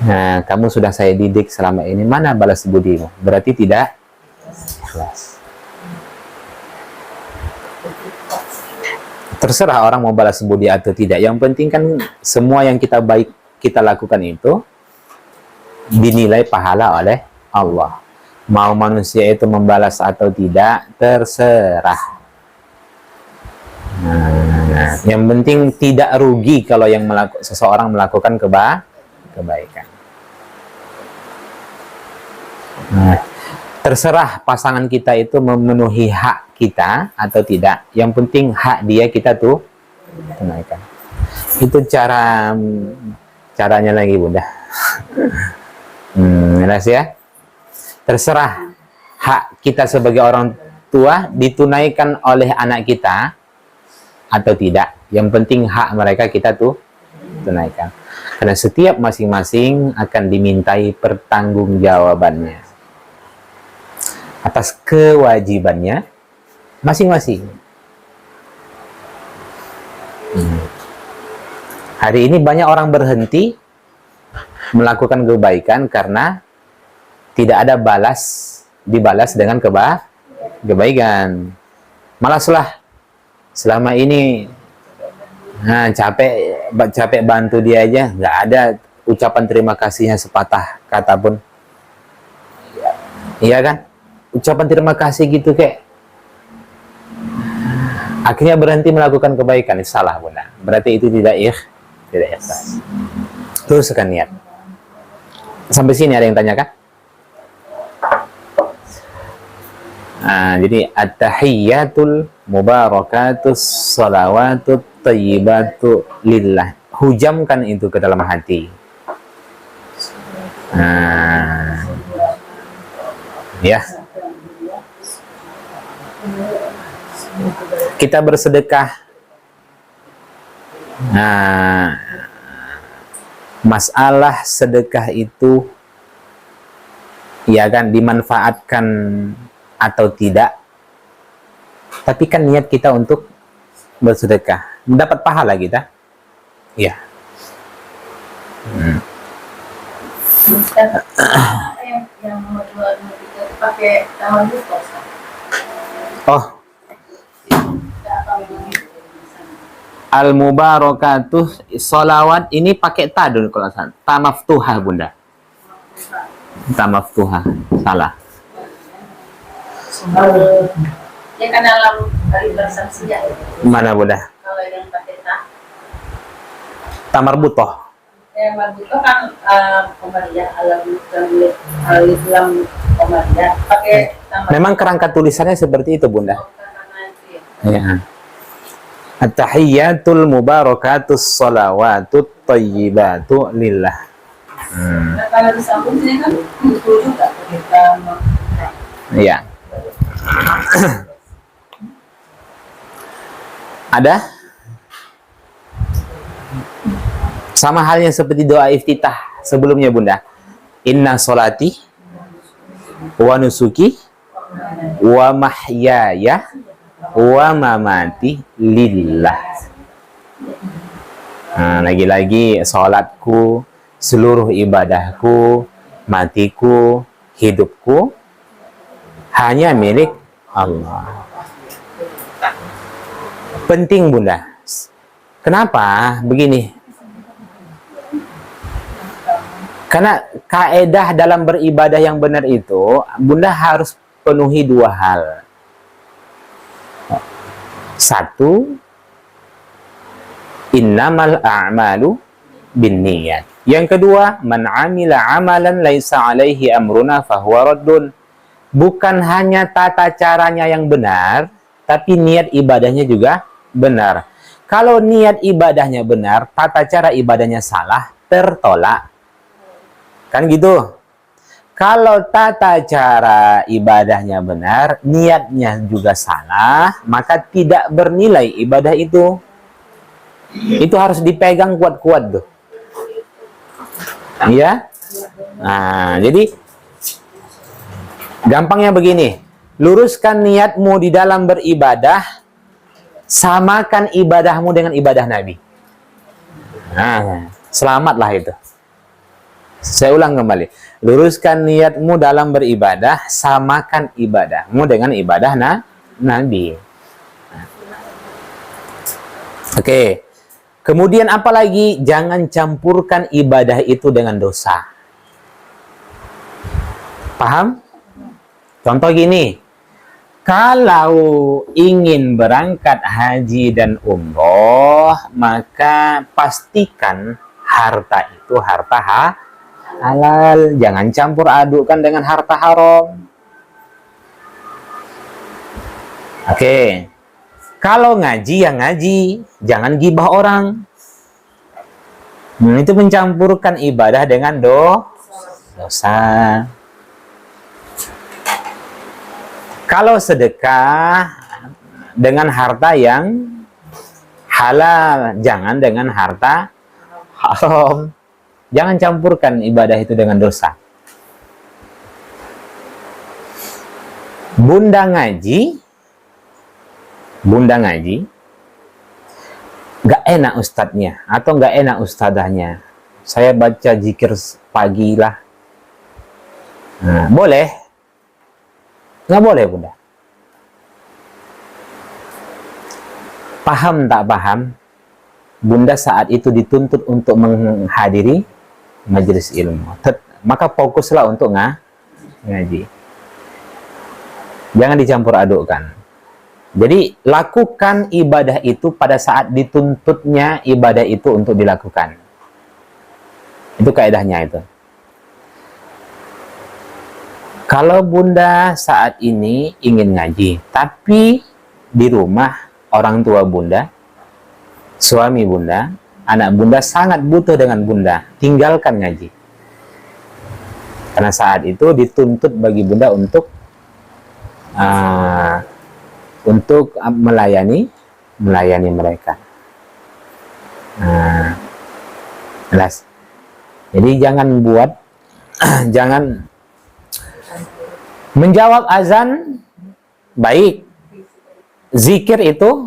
Nah, kamu sudah saya didik selama ini. Mana balas budimu? Berarti tidak ikhlas. Terserah orang mau balas budi atau tidak. Yang penting kan semua yang kita baik kita lakukan itu dinilai pahala oleh Allah. Mau manusia itu membalas atau tidak, terserah. Nah, yang penting tidak rugi kalau seseorang melakukan kebaikan. Nah, terserah pasangan kita itu memenuhi hak kita atau tidak. Yang penting hak dia kita tuh tunaikan. Itu caranya lagi, Bunda. Jelas ya? Terserah hak kita sebagai orang tua ditunaikan oleh anak kita atau tidak. Yang penting hak mereka kita tuh tunaikan. Karena setiap masing-masing akan dimintai pertanggungjawabannya atas kewajibannya masing-masing. Hari ini banyak orang berhenti melakukan kebaikan karena tidak ada dibalas dengan kebaikan. Malaslah selama ini capek bantu dia aja, nggak ada ucapan terima kasihnya sepatah kata pun. Iya kan? Ucapan terima kasih gitu kayak akhirnya berhenti melakukan kebaikan. Salah, Bunda. Berarti itu tidak ikhlas. Teruskan niat. Sampai sini ada yang tanyakan? Jadi at-tahiyyatul mubarakatus salawatut thayyibatu lillah. Hujamkan itu ke dalam hati. Ya. Kita bersedekah. Masalah sedekah itu ya kan dimanfaatkan atau tidak, tapi kan niat kita untuk bersedekah, mendapat pahala kita. Ya. Yang pakai tamar buto. Oh. Al-mubarakatuh sholawat ini pakai tadun kalau salah. Tamaftuha, Bunda. Tamaftuha. Salah. Ya kan dalam hari bersaksi ya. Mana, Bunda? Kalau yang pakai Tamar butoh. Tamar butoh kan Komariah Al-Islam Komariah pakai tamar. Memang kerangka tulisannya seperti itu, Bunda. Ya. At-tahiyyatul mubarakatus sholawatut thayyibatu lillah. Kalau disambung sini kan itu juga kita. Iya. Ada? Sama halnya seperti doa iftitah sebelumnya, Bunda. Inna sholati wa nusuki wa mahyaya wa mamati lillah. Lagi-lagi sholatku, seluruh ibadahku, matiku, hidupku hanya milik Allah. Penting, Bunda. Kenapa? Begini. Karena kaedah dalam beribadah yang benar itu, Bunda harus penuhi dua hal. Satu, innamal a'malu binniyat. Yang kedua, man 'amila 'amalan laisa 'alaihi amruna fahuwa raddun. Bukan hanya tata caranya yang benar, tapi niat ibadahnya juga benar. Kalau niat ibadahnya benar, tata cara ibadahnya salah, tertolak. Kan gitu. Kalau tata cara ibadahnya benar, niatnya juga salah, maka tidak bernilai ibadah itu. Itu harus dipegang kuat-kuat tuh. Iya? Jadi gampangnya begini. Luruskan niatmu di dalam beribadah, samakan ibadahmu dengan ibadah Nabi. Selamatlah itu. Saya ulang kembali. Luruskan niatmu dalam beribadah, samakan ibadahmu dengan ibadah Nabi. Oke. Kemudian apa lagi? Jangan campurkan ibadah itu dengan dosa. Paham? Contoh gini, kalau ingin berangkat haji dan umroh, maka pastikan harta itu harta halal. Jangan campur adukkan dengan harta haram. Oke. Kalau ngaji ya ngaji, jangan gibah orang. Itu mencampurkan ibadah dengan dosa. Kalau sedekah dengan harta yang halal, jangan dengan harta haram. Jangan campurkan ibadah itu dengan dosa. Bunda ngaji, gak enak ustadznya atau gak enak ustadzahnya. Saya baca zikir pagi lah. Nah, boleh? Nggak boleh, Bunda. Paham tak paham? Bunda saat itu dituntut untuk menghadiri majelis ilmu. Maka fokuslah untuk ngaji. Jangan dicampur adukkan. Jadi lakukan ibadah itu pada saat dituntutnya ibadah itu untuk dilakukan. Itu kaedahnya itu. Kalau Bunda saat ini ingin ngaji, tapi di rumah orang tua Bunda, suami Bunda, anak Bunda sangat butuh dengan Bunda, tinggalkan ngaji. Karena saat itu dituntut bagi Bunda untuk melayani mereka. Jelas. Jadi jangan buat, jangan menjawab azan baik, zikir itu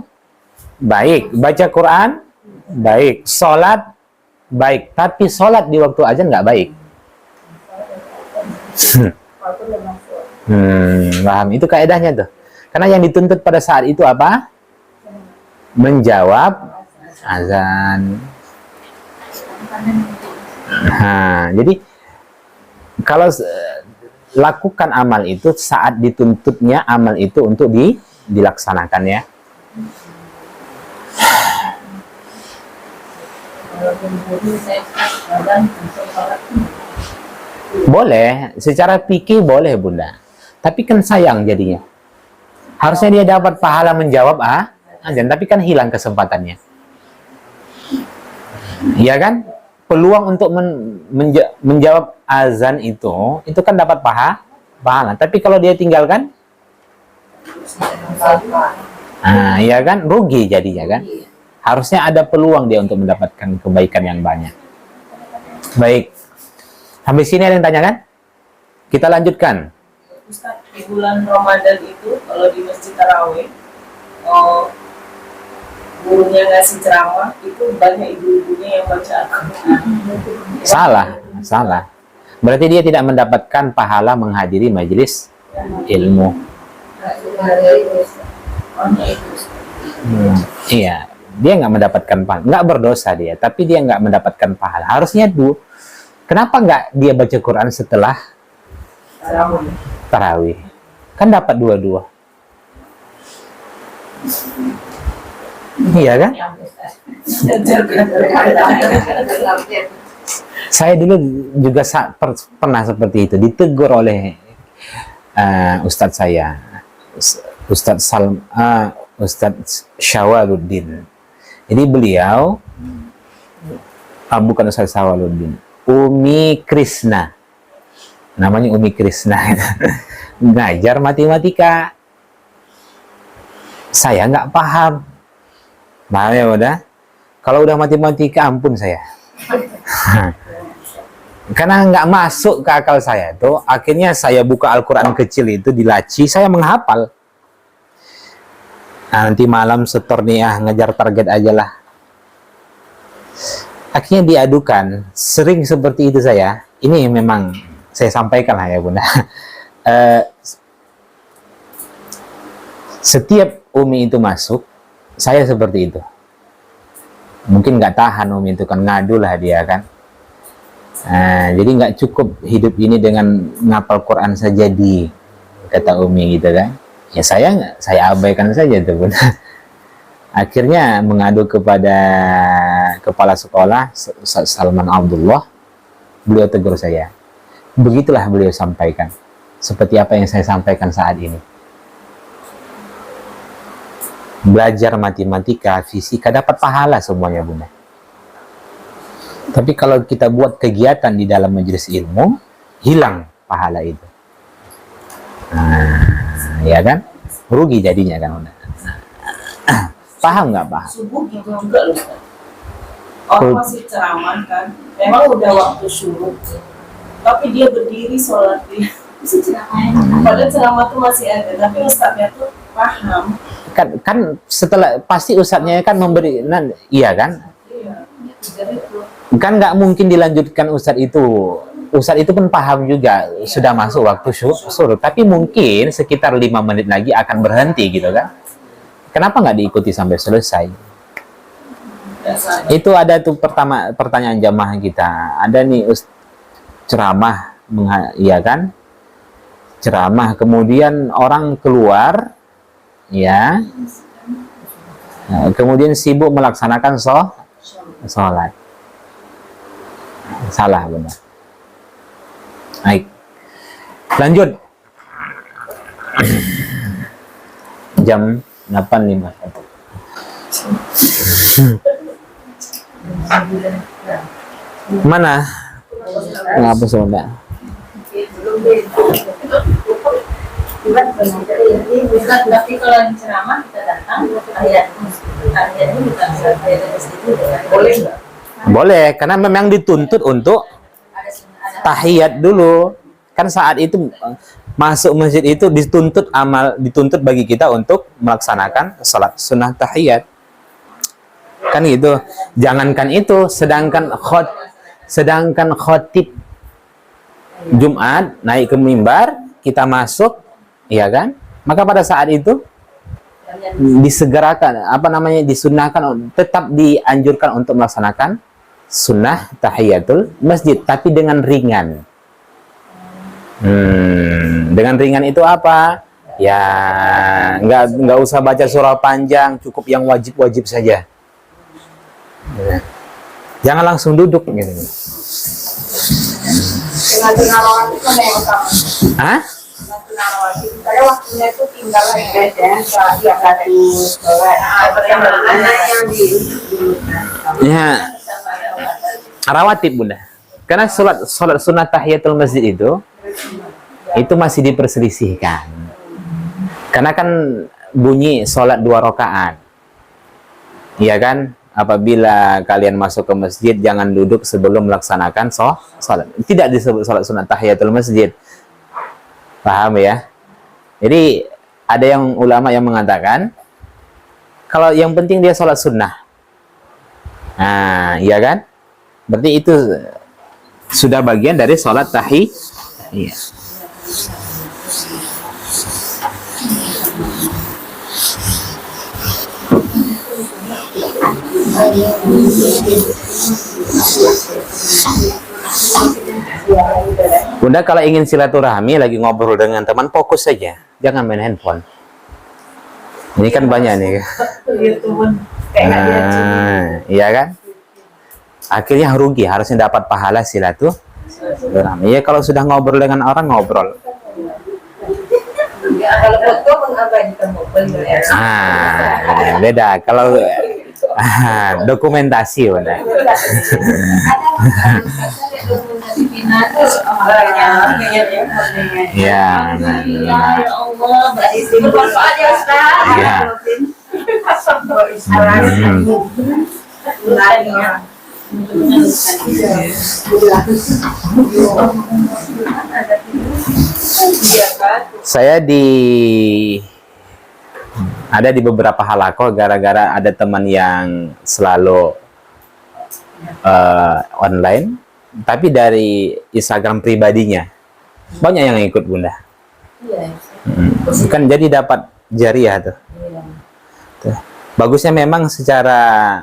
baik, baca Quran baik, sholat baik, tapi sholat di waktu azan nggak baik. Paham? Itu kaedahnya tuh. Karena yang dituntut pada saat itu apa? Menjawab azan. Nah, jadi kalau lakukan amal itu saat dituntutnya amal itu untuk dilaksanakan ya. Boleh, secara fikih boleh Bunda. Tapi kan sayang jadinya. Harusnya dia dapat pahala menjawab azan, tapi kan hilang kesempatannya. Iya kan? Peluang untuk menjawab azan itu kan dapat pahala. Tapi kalau dia tinggalkan, iya kan, rugi jadinya kan. Harusnya ada peluang dia untuk mendapatkan kebaikan yang banyak. Baik, sampai sini ada yang tanya kan? Kita lanjutkan. Ustaz, di bulan Ramadan itu kalau di masjid tarawih, gurunya ngasih ceramah itu banyak ibu-ibunya yang baca Al-Quran. Salah. Berarti dia tidak mendapatkan pahala menghadiri majelis ilmu. Iya, dia nggak mendapatkan pahala, nggak berdosa dia, tapi dia nggak mendapatkan pahala. Harusnya kenapa nggak dia baca Quran setelah tarawih? Kan dapat dua-dua. Iya kan? Saya dulu juga pernah seperti itu, ditegur oleh Ustadz saya, Ustadz Syawaluddin. Jadi beliau, bukan Ustadz Syawaluddin, Umi Krisna, namanya Umi Krisna, ngajar matematika. Saya nggak paham ya udah. Kalau udah matematika ampun saya. Karena nggak masuk ke akal saya tuh, akhirnya saya buka Al-Quran kecil itu di laci, saya menghafal. Nanti malam setor nih ngejar target aja lah. Akhirnya diadukan, sering seperti itu saya. Ini memang saya sampaikan lah ya Bunda. Setiap Umi itu masuk, saya seperti itu. Mungkin nggak tahan Umi itu kan, ngadu lah dia kan. Jadi nggak cukup hidup ini dengan ngapal Quran saja kata Umi gitu kan. Ya saya abaikan saja tuh Bunda. Akhirnya mengadu kepada kepala sekolah Ustaz Salman Abdullah. Beliau tegur saya. Begitulah beliau sampaikan. Seperti apa yang saya sampaikan saat ini. Belajar matematika, fisika dapat pahala semuanya Bunda. Tapi kalau kita buat kegiatan di dalam majelis ilmu, hilang pahala itu. Ya kan? Rugi jadinya kan Bunda. Paham nggak Pak? Subuh gitu juga loh. Orang masih ceramah kan, memang udah waktu subuh, tapi dia berdiri sholat dia. Padahal ceramah tuh masih ada, tapi ustadznya tuh paham. Kan setelah pasti ustadznya kan memberi, iya kan? Iya. Kan nggak mungkin dilanjutkan ustadz itu. Ustadz itu pun paham juga sudah masuk waktu suruh, tapi mungkin sekitar 5 menit lagi akan berhenti gitu kan? Kenapa nggak diikuti sampai selesai? Itu ada tuh pertanyaan jamaah kita. Ada nih ceramah, ya kan? Ceramah, kemudian orang keluar, ya. Nah, kemudian sibuk melaksanakan sholat. Salah benar. Baik. Lanjut. Jam 8.51. Mana? Ngapa sudah? Tapi kalau di ceramah kita datang, ayatnya kita boleh nggak? Boleh, karena memang dituntut untuk tahiyat dulu. Kan saat itu masuk masjid itu dituntut bagi kita untuk melaksanakan salat sunnah tahiyat. Kan gitu. Jangankan itu, sedangkan khotib Jumat naik ke mimbar, kita masuk, ya kan? Maka pada saat itu disegerakan, disunnahkan, tetap dianjurkan untuk melaksanakan sunnah tahiyatul masjid, tapi dengan ringan. Dengan ringan itu apa? Ya nggak usah baca surah panjang, cukup yang wajib-wajib saja. Jangan langsung duduk gitu. Tengah-tengah rawat itu kan yang utama. Hah? Tengah-tengah rawat itu, saya waktunya itu tinggal yang dari ya rawatib Bunda. Karena sholat sunnah tahiyatul masjid itu masih diperselisihkan. Karena kan bunyi sholat 2 rakaat. Iya kan? Apabila kalian masuk ke masjid, jangan duduk sebelum melaksanakan sholat. Tidak disebut sholat sunnah tahiyatul masjid. Paham ya? Jadi ada yang ulama yang mengatakan kalau yang penting dia sholat sunnah. Nah, iya kan? Berarti itu sudah bagian dari sholat tahiyat. Iya. Bunda kalau ingin silaturahmi lagi ngobrol dengan teman, fokus saja, jangan main handphone. Ini kan banyak nih. Iya kan? Akhirnya rugi, harusnya dapat pahala silaturahmi. Ya kalau sudah ngobrol dengan orang, ngobrol. Kalau foto mengabadikan mobil. Beda. Kalau dokumentasi Bunda. Ya, saya ada di beberapa halakoh gara-gara ada teman yang selalu online, tapi dari Instagram pribadinya banyak yang ikut Bunda. Kan jadi dapat jariah tuh. Bagusnya memang secara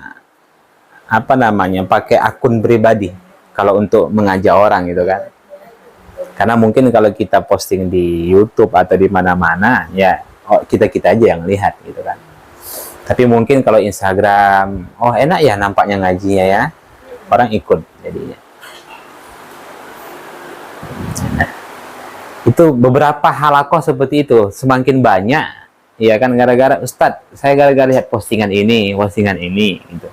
pakai akun pribadi. kalau untuk mengajak orang gitu kan. Karena mungkin kalau kita posting di YouTube atau di mana-mana, ya kita aja yang lihat gitu kan. Tapi mungkin kalau Instagram, oh enak ya nampaknya ngajinya ya, orang ikut jadinya. Nah, itu beberapa halakoh seperti itu, semakin banyak, ya kan, gara-gara Ustadz, saya gara-gara lihat postingan ini gitu.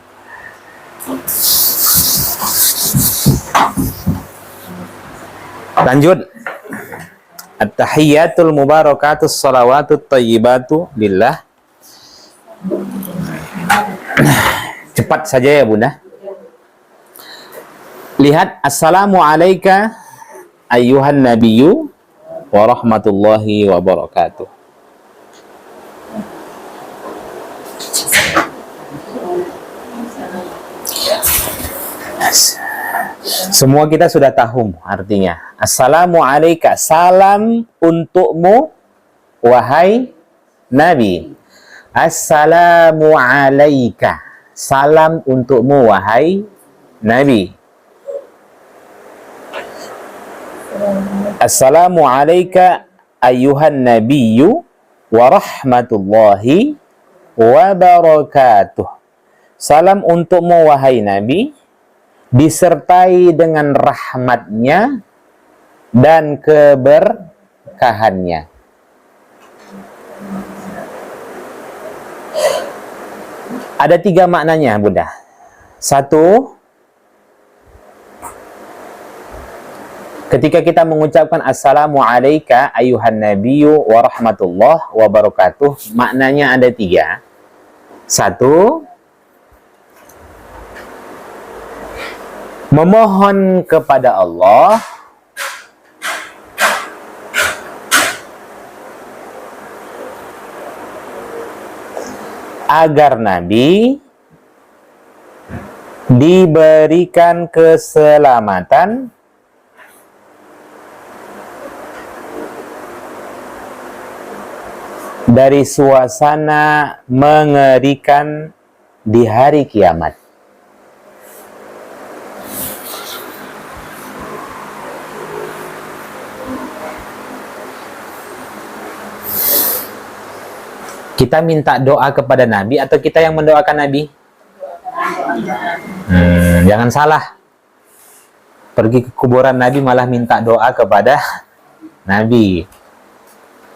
Lanjut. At-tahiyyatul mubarakatus salawatut thayyibatu lillah. Cepat saja ya Bunda. Lihat, assalamu alayka ayyuhan nabiyyu wa rahmatullahi wa barakatuh. Semua kita sudah tahu artinya. Assalamu alayka, salam untukmu wahai Nabi. Assalamu alayka, salam untukmu wahai Nabi. Assalamu alayka ayyuhan nabiyyu wa rahmatullahi wa barakatuh. Salam untukmu wahai Nabi, disertai dengan rahmatnya dan keberkahannya. Ada 3 maknanya Bunda. 1, ketika kita mengucapkan assalamu alayka ayyuhan nabiyyu wa rahmatullah wa barakatuh, maknanya ada 3. 1, memohon kepada Allah agar Nabi diberikan keselamatan dari suasana mengerikan di hari kiamat. Kita minta doa kepada Nabi atau kita yang mendoakan Nabi? Jangan salah. Pergi ke kuburan Nabi malah minta doa kepada Nabi.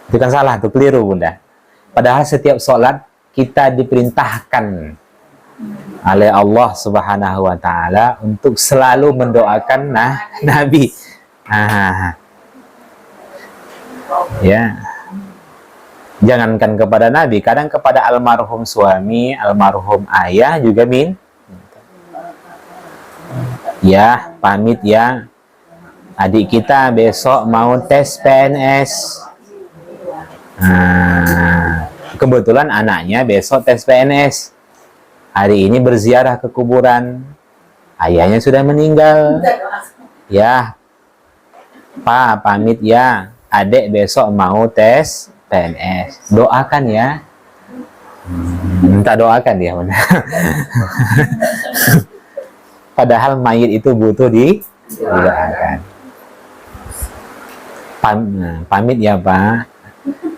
Itu kan salah, itu keliru Bunda. Padahal setiap sholat kita diperintahkan oleh Allah Subhanahu wa Ta'ala untuk selalu mendoakan Nabi. Ya. Jangankan kepada Nabi, kadang kepada almarhum suami, almarhum ayah juga ya, pamit ya, adik kita besok mau tes PNS. Kebetulan anaknya besok tes PNS. Hari ini berziarah ke kuburan, ayahnya sudah meninggal. Ya, Pak, pamit ya, adik besok mau tes PNS, doakan ya. Minta doakan dia. Padahal mayit itu butuh didoakan. Pamit ya Pak,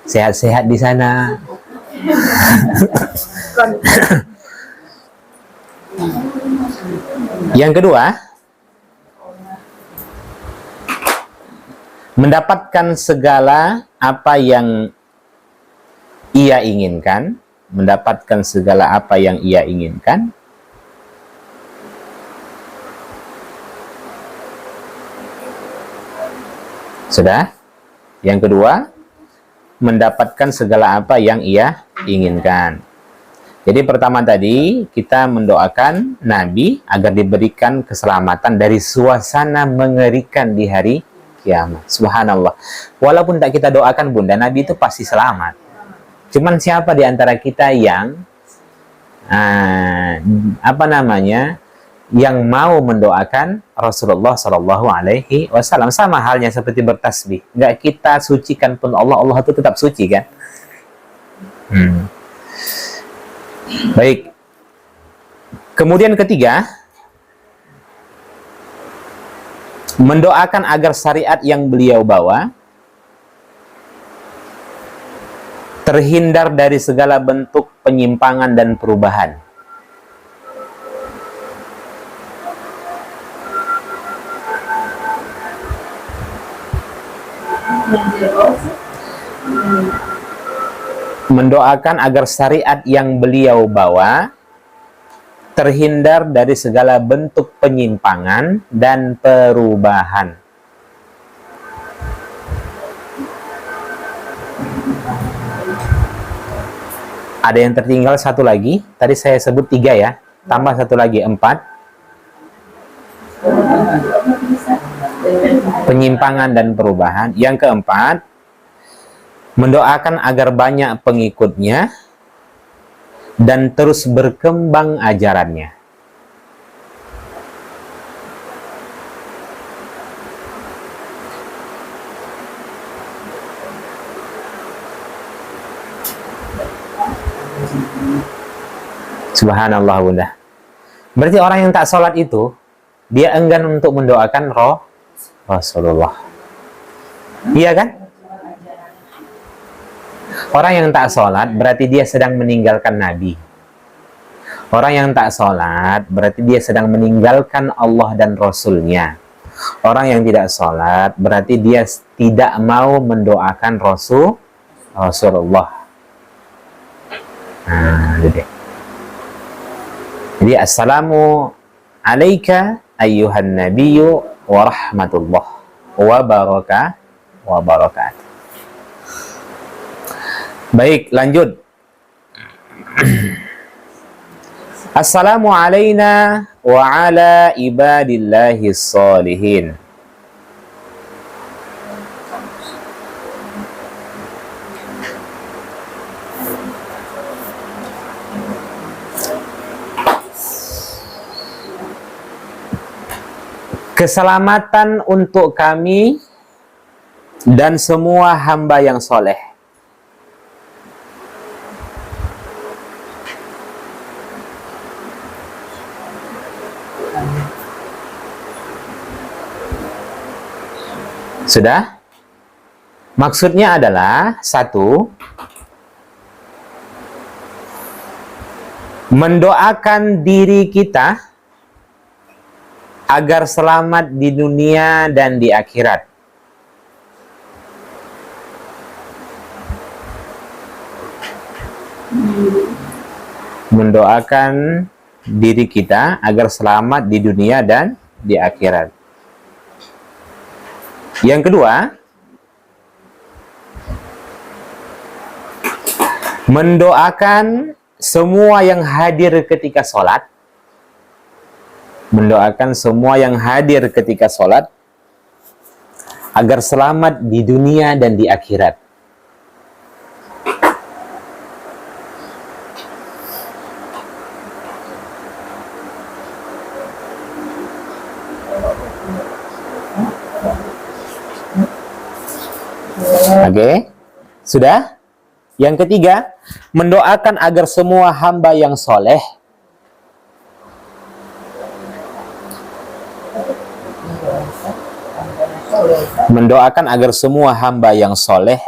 sehat-sehat di sana. Yang kedua, mendapatkan segala apa yang ia inginkan, mendapatkan segala apa yang ia inginkan. Sudah? Yang kedua, mendapatkan segala apa yang ia inginkan. Jadi pertama tadi kita mendoakan Nabi agar diberikan keselamatan dari suasana mengerikan di hari kiamat. Subhanallah. Walaupun tak kita doakan Bunda, Nabi itu pasti selamat. Cuman siapa di antara kita yang yang mau mendoakan Rasulullah Shallallahu Alaihi Wasallam? Sama halnya seperti bertasbih. Nggak kita sucikan pun Allah, Allah itu tetap suci kan? Baik. Kemudian ketiga, mendoakan agar syariat yang beliau bawa terhindar dari segala bentuk penyimpangan dan perubahan. Mendoakan agar syariat yang beliau bawa terhindar dari segala bentuk penyimpangan dan perubahan. Ada yang tertinggal satu lagi. Tadi saya sebut 3 ya. Tambah satu lagi 4. Penyimpangan dan perubahan. Yang keempat, mendoakan agar banyak pengikutnya dan terus berkembang ajarannya. Subhanallah bunda. Berarti orang yang tak sholat itu, dia enggan untuk mendoakan Rasulullah. Iya kan? Orang yang tak sholat berarti dia sedang meninggalkan Nabi. Orang yang tak sholat berarti dia sedang meninggalkan Allah dan Rasulnya. Orang yang tidak sholat berarti dia tidak mau mendoakan Rasulullah. Nah, gitu. Jadi assalamu alaika ayyuhan nabiyyu wa rahmatullah wa barakatuh. Baik, lanjut. Assalamu alayna wa ala ibadillahis shalihin. Keselamatan untuk kami dan semua hamba yang soleh. Sudah? Maksudnya adalah 1, mendoakan diri kita agar selamat di dunia dan di akhirat. Mendoakan diri kita agar selamat di dunia dan di akhirat. Yang kedua, mendoakan semua yang hadir ketika sholat. Mendoakan semua yang hadir ketika sholat agar selamat di dunia dan di akhirat. Oke, sudah? Yang ketiga, mendoakan agar semua hamba yang soleh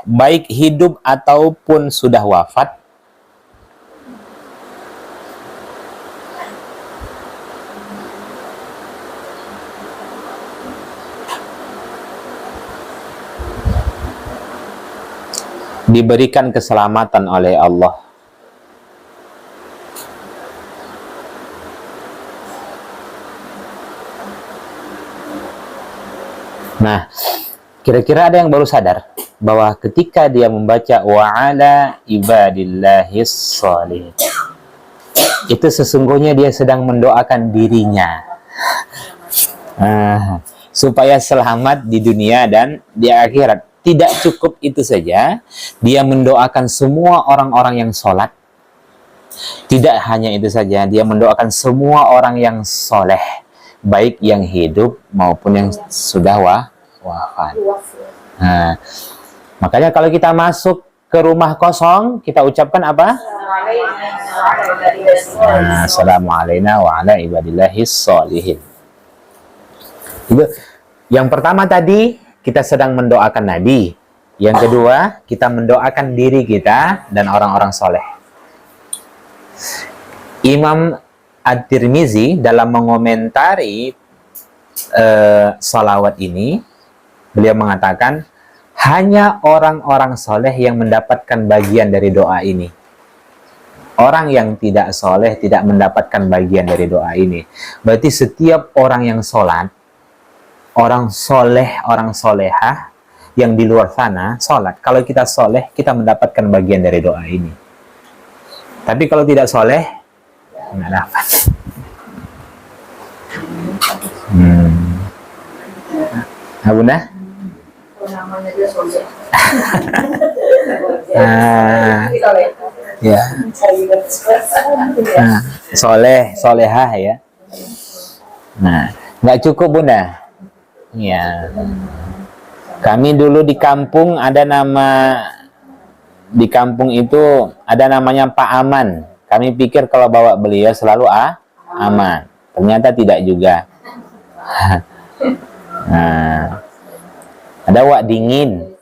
baik hidup ataupun sudah wafat, diberikan keselamatan oleh Allah. Nah, kira-kira ada yang baru sadar bahwa ketika dia membaca wa'ala ibadillahis sholihin, itu sesungguhnya dia sedang mendoakan dirinya supaya selamat di dunia dan di akhirat. Tidak cukup itu saja, dia mendoakan semua orang-orang yang sholat. Tidak hanya itu saja, dia mendoakan semua orang yang soleh, baik yang hidup maupun yang sudah wafat. Nah, makanya kalau kita masuk ke rumah kosong, kita ucapkan apa? Assalamualaikum wa ala ibadillahis sholihin. Itu Yang pertama tadi kita sedang mendoakan Nabi. Yang kedua, kita mendoakan diri kita dan orang-orang soleh. Imam At-Tirmizi dalam mengomentari salawat ini, beliau mengatakan hanya orang-orang soleh yang mendapatkan bagian dari doa ini. Orang yang tidak soleh tidak mendapatkan bagian dari doa ini. Berarti setiap orang yang sholat, orang soleh, orang solehah yang di luar sana sholat, kalau kita soleh, kita mendapatkan bagian dari doa ini. Tapi kalau tidak soleh, nggak dapat. Bunda? Namanya dia soleh. Ya. Soleh, solehah ya. Nah, nggak cukup Bunda. Ya. Kami dulu di kampung di kampung itu ada namanya Pak Aman. Kami pikir kalau bawa beliau selalu aman. Ternyata tidak juga. Nah, ada Wak Dingin.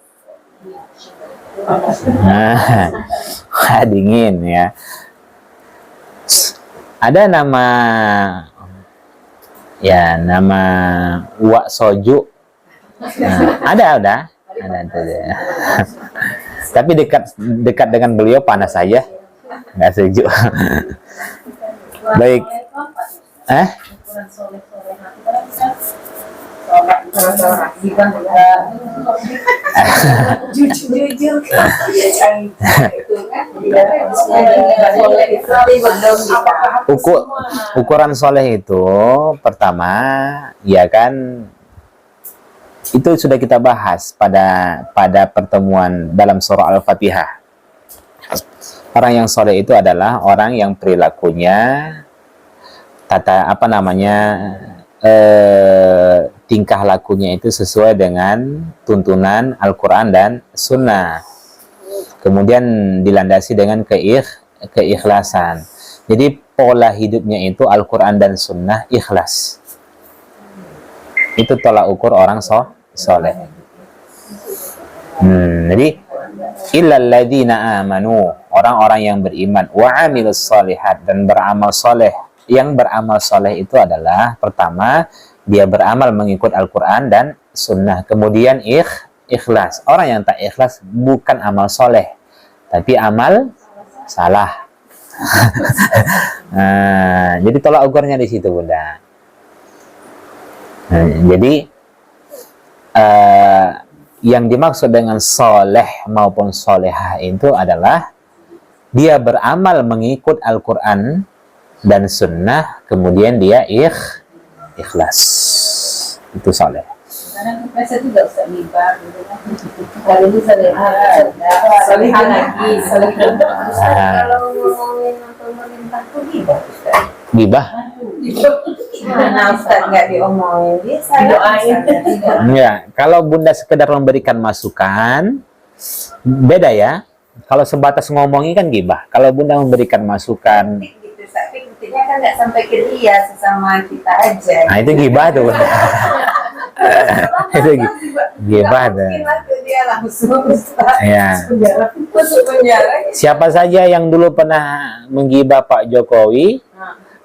Wak Dingin ya. Ada nama Wak Soju. Nah, ada tuh. Tapi dekat dengan beliau panas saja, nggak sejuk. Baik. Jujur ukuran soleh itu pertama ya kan, itu sudah kita bahas pada pertemuan dalam surah Al-Fatihah. Orang yang soleh itu adalah orang yang perilakunya tingkah lakunya itu sesuai dengan tuntunan Al-Quran dan Sunnah. Kemudian dilandasi dengan keikhlasan. Jadi pola hidupnya itu Al-Quran dan Sunnah, ikhlas. Itu tolak ukur orang soleh. Jadi illal ladzina amanu, orang-orang yang beriman, wa amilus shalihat, dan beramal soleh. Yang beramal soleh itu adalah pertama, dia beramal mengikut Al-Quran dan Sunnah. Kemudian ikhlas. Orang yang tak ikhlas bukan amal soleh, tapi amal salah. Nah, jadi tolak ukurnya di situ Bunda. Nah, jadi yang dimaksud dengan soleh maupun solehah itu adalah dia beramal mengikut Al-Quran dan Sunnah, kemudian dia ikhlas. Itu soleh. Karena kita tidak usah riba, kali ini solehah lagi. Kalau ngomongin pemerintah tuh Gibah? Nah, Ustaz nggak diomongin, dia doain. Ya, kalau Bunda sekedar memberikan masukan, beda ya. Kalau sebatas ngomongin kan gibah. Kalau Bunda memberikan masukan, Tapi intinya kan nggak sampai ke dia, sesama kita aja. nah itu gibah tuh. Itu gibah tuh. Dia langsung Ya. masuk penjara. Siapa saja yang dulu pernah menggibah Pak Jokowi,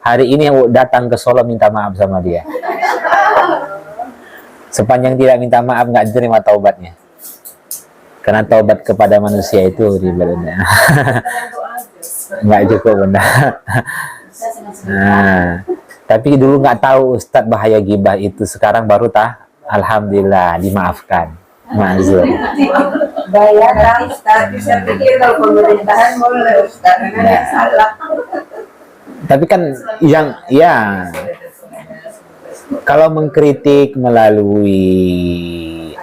hari ini datang ke Solo minta maaf sama dia. Sepanjang tidak minta maaf, nggak diterima taubatnya. Karena taubat kepada manusia itu ribetnya. Nggak cukup Bunda. Nah, tapi dulu nggak tahu Ustadz bahaya gibah itu, sekarang baru alhamdulillah dimaafkan. Mazur. Bayar Ustaz, bisa pikir kalau pemerintahan boleh Ustaz, nggak salah. Tapi kan kalau mengkritik melalui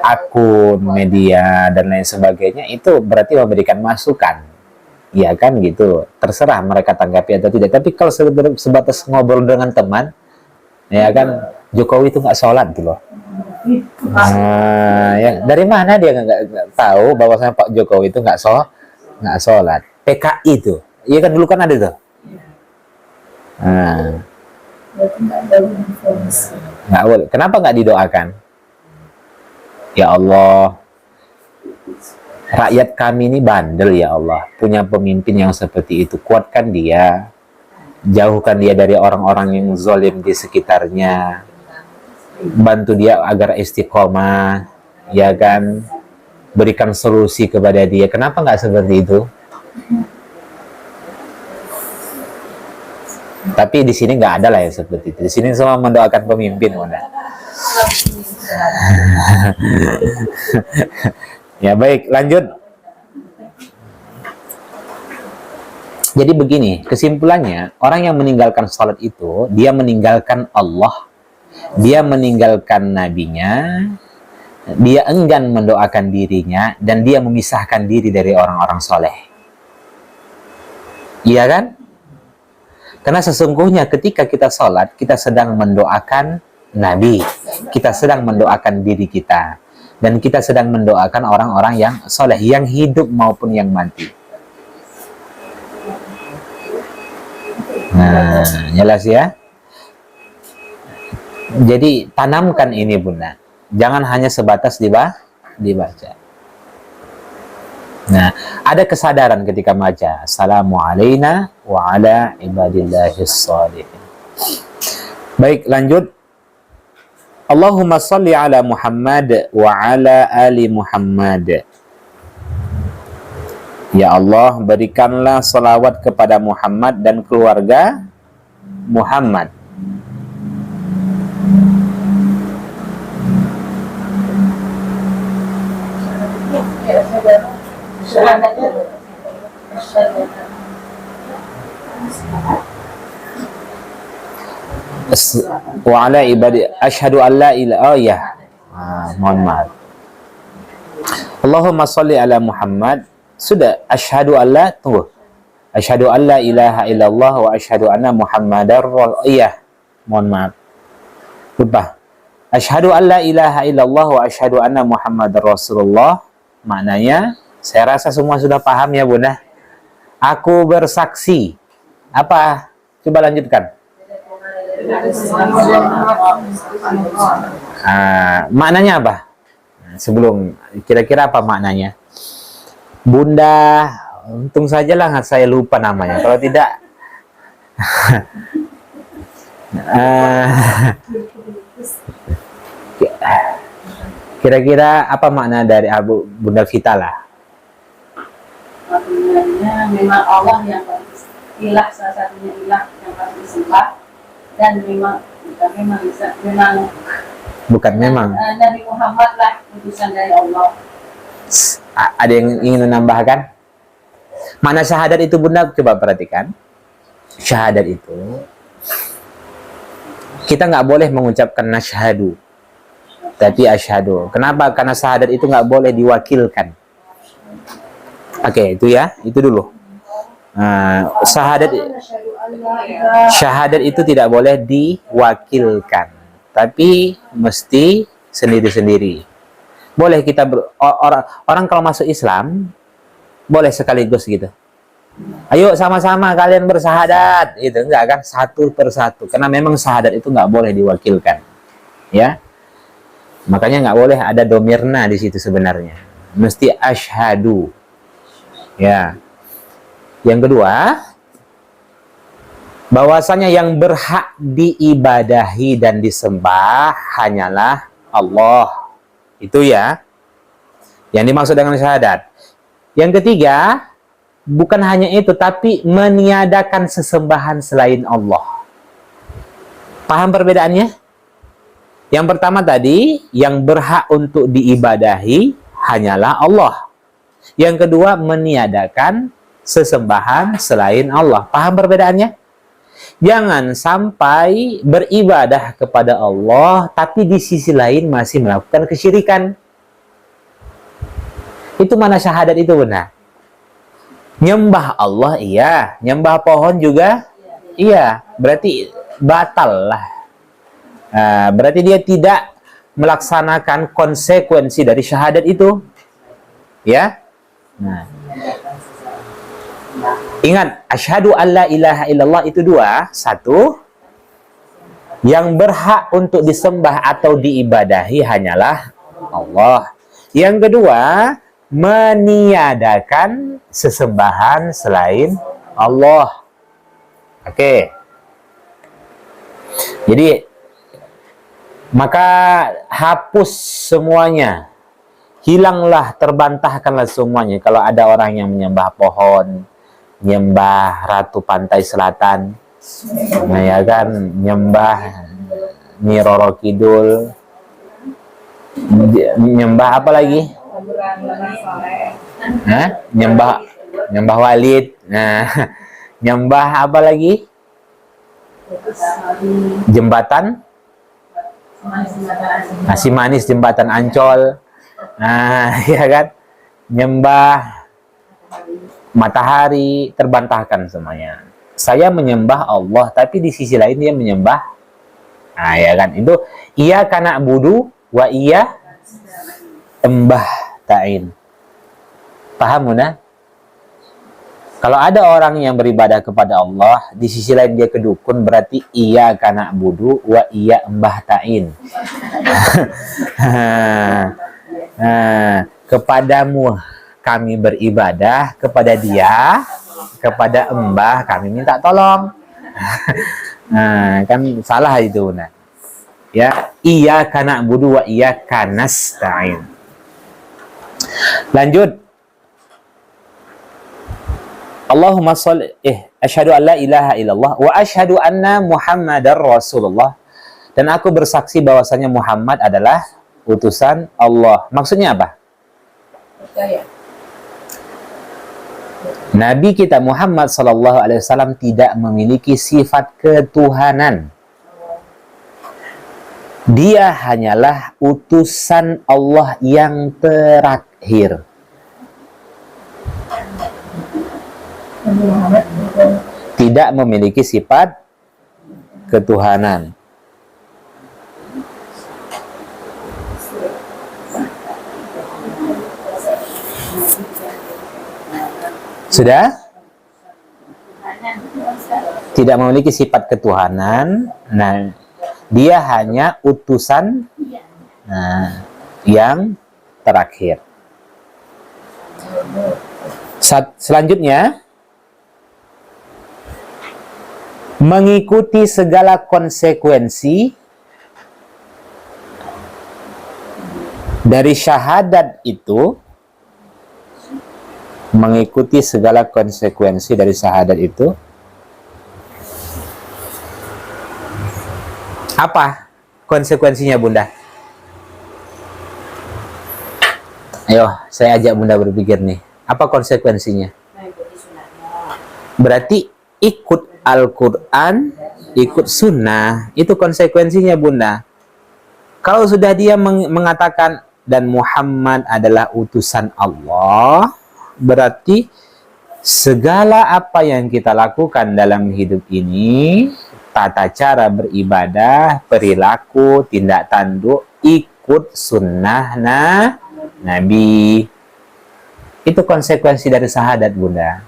akun media dan lain sebagainya, itu berarti memberikan masukan. Ya kan gitu, terserah mereka tanggapi atau tidak. Tapi kalau sebatas ngobrol dengan teman, ya kan, Jokowi itu nggak sholat gitu loh. Ya, dari mana dia nggak tahu bahwasanya Pak Jokowi itu nggak sholat? PKI itu, iya kan dulu kan ada tuh. Nggak boleh. Kenapa nggak didoakan? Ya Allah, rakyat kami ini bandel ya Allah, punya pemimpin yang seperti itu, kuatkan dia, jauhkan dia dari orang-orang yang zalim di sekitarnya, bantu dia agar istiqomah, ya kan, berikan solusi kepada dia. Kenapa nggak seperti itu? Tapi di sini nggak ada lah yang seperti itu. Di sini semua mendoakan pemimpin, Bunda. Ya baik, lanjut. Jadi begini, kesimpulannya, orang yang meninggalkan salat itu, dia meninggalkan Allah, dia meninggalkan nabinya, dia enggan mendoakan dirinya, dan dia memisahkan diri dari orang-orang soleh. Iya kan? Karena sesungguhnya ketika kita sholat, kita sedang mendoakan Nabi, kita sedang mendoakan diri kita, dan kita sedang mendoakan orang-orang yang soleh, yang hidup maupun yang mati. Nah, jelas ya? Jadi tanamkan ini, Bunda. Jangan hanya sebatas dibaca. Nah, ada kesadaran ketika baca Assalamu alayna wa ala ibadillahis shalihin. Baik, lanjut. Allahumma salli ala Muhammad wa ala ali Muhammad. Ya Allah, berikanlah salawat kepada Muhammad dan keluarga Muhammad. Wa ala ibadi asyhadu an la ilaha oh ya. Mohon maaf. Allahumma shalli ala Muhammad. Sudah asyhadu an la tunggu. Asyhadu an la ilaha illallah wa asyhadu anna Muhammadar iya. Mohon maaf. Lupa. Asyhadu an la ilaha illallah wa asyhadu anna Muhammadar Rasulullah. Maknanya, saya rasa semua sudah paham ya, Bunda. Aku bersaksi. Apa? Coba lanjutkan. Maknanya apa? Sebelum, kira-kira apa maknanya? Bunda, untung sajalah saya lupa namanya. Kalau tidak, kira-kira apa makna dari Bunda Vitala? Sebenarnya memang Allah yang ilah, salah satunya ilah yang harus disembah, dan bukan memang Nabi Muhammad lah utusan dari Allah. Ada yang ingin menambahkan? Makna syahadat itu, Bunda, coba perhatikan. Syahadat itu kita nggak boleh mengucapkan nasyhadu, tapi asyhadu. Kenapa? Karena syahadat itu nggak boleh diwakilkan. Oke, itu ya, itu dulu. Syahadat itu tidak boleh diwakilkan, tapi mesti sendiri-sendiri. Boleh kita orang kalau masuk Islam boleh sekaligus gitu. Ayo sama-sama kalian bersyahadat, itu enggak kan, satu persatu. Karena memang syahadat itu nggak boleh diwakilkan, ya. Makanya nggak boleh ada domirna di situ sebenarnya. Mesti asyhadu. Ya. Yang kedua, bahwasanya yang berhak diibadahi dan disembah hanyalah Allah. Itu ya, yang dimaksud dengan syahadat. Yang ketiga, bukan hanya itu, tapi meniadakan sesembahan selain Allah. Paham perbedaannya? Yang pertama tadi, yang berhak untuk diibadahi hanyalah Allah. Yang kedua, meniadakan sesembahan selain Allah. Paham perbedaannya? Jangan sampai beribadah kepada Allah, tapi di sisi lain masih melakukan kesyirikan. Itu mana syahadat itu, benar? Nyembah Allah, iya. Nyembah pohon juga, iya. Berarti batal lah. Berarti dia tidak melaksanakan konsekuensi dari syahadat itu. Ya. Nah. Ingat, asyhadu an la ilaha illallah itu dua. Satu, yang berhak untuk disembah atau diibadahi hanyalah Allah. Yang kedua, meniadakan sesembahan selain Allah. Oke. Jadi maka hapus semuanya. Hilanglah, terbantahkanlah semuanya. Kalau ada orang yang menyembah pohon, menyembah Ratu Pantai Selatan, nah ya kan, menyembah Nyi Roro Kidul, menyembah apa lagi? Hah? Nyembah Walid. Nah, nyembah apa lagi? Jembatan nasi manis, jembatan Ancol. Nah, ya kan? Nyembah matahari, terbantahkan semuanya. Saya menyembah Allah, tapi di sisi lain dia menyembah. Nah, ya kan? Itu iya kana budu wa iya embah ta'in. Paham, Bunda? Kalau ada orang yang beribadah kepada Allah, di sisi lain dia kedukun, berarti iya kana budu wa iya embah ta'in. Kepadamu kami beribadah, kepada dia, kepada embah kami minta tolong. Kan salah itu, nah. Ya, iya kana budu wa iya kanas ta'in. Lanjut. Allahumma sholli asyhadu an la ilaha illallah wa asyhadu anna Muhammadar Rasulullah, dan aku bersaksi bahwasanya Muhammad adalah utusan Allah. Maksudnya apa? Nabi kita Muhammad sallallahu alaihi wasallam tidak memiliki sifat ketuhanan. Dia hanyalah utusan Allah yang terakhir. Tidak memiliki sifat ketuhanan. Sudah? Tidak memiliki sifat ketuhanan. Nah, dia hanya utusan yang terakhir. Selanjutnya, mengikuti segala konsekuensi dari syahadat itu, mengikuti segala konsekuensi dari syahadat itu. Apa konsekuensinya, Bunda? Ayo, saya ajak Bunda berpikir nih. Apa konsekuensinya? Berarti ikut Al-Quran, ikut sunnah, itu konsekuensinya, Bunda. Kalau sudah dia mengatakan dan Muhammad adalah utusan Allah, berarti segala apa yang kita lakukan dalam hidup ini, tata cara beribadah, perilaku, tindak tanduk, ikut sunnah Nabi. Itu konsekuensi dari syahadat, Bunda.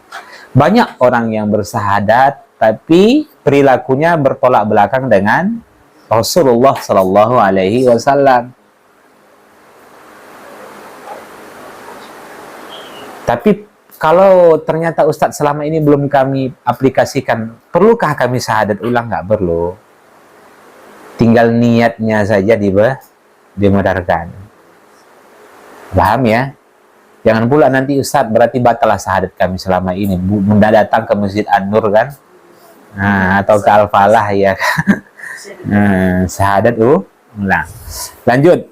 Banyak orang yang bersahadat tapi perilakunya bertolak belakang dengan Rasulullah Sallallahu Alaihi Wasallam. Tapi kalau ternyata Ustadz selama ini belum kami aplikasikan, perlukah kami syahadat ulang? Nggak perlu. Tinggal niatnya saja dibenarkan. Paham ya? Jangan pula nanti Ustadz berarti batalah syahadat kami selama ini. Bunda datang ke Masjid An-Nur kan? Atau ke Al-Falah ya. Syahadat ulang. Lanjut.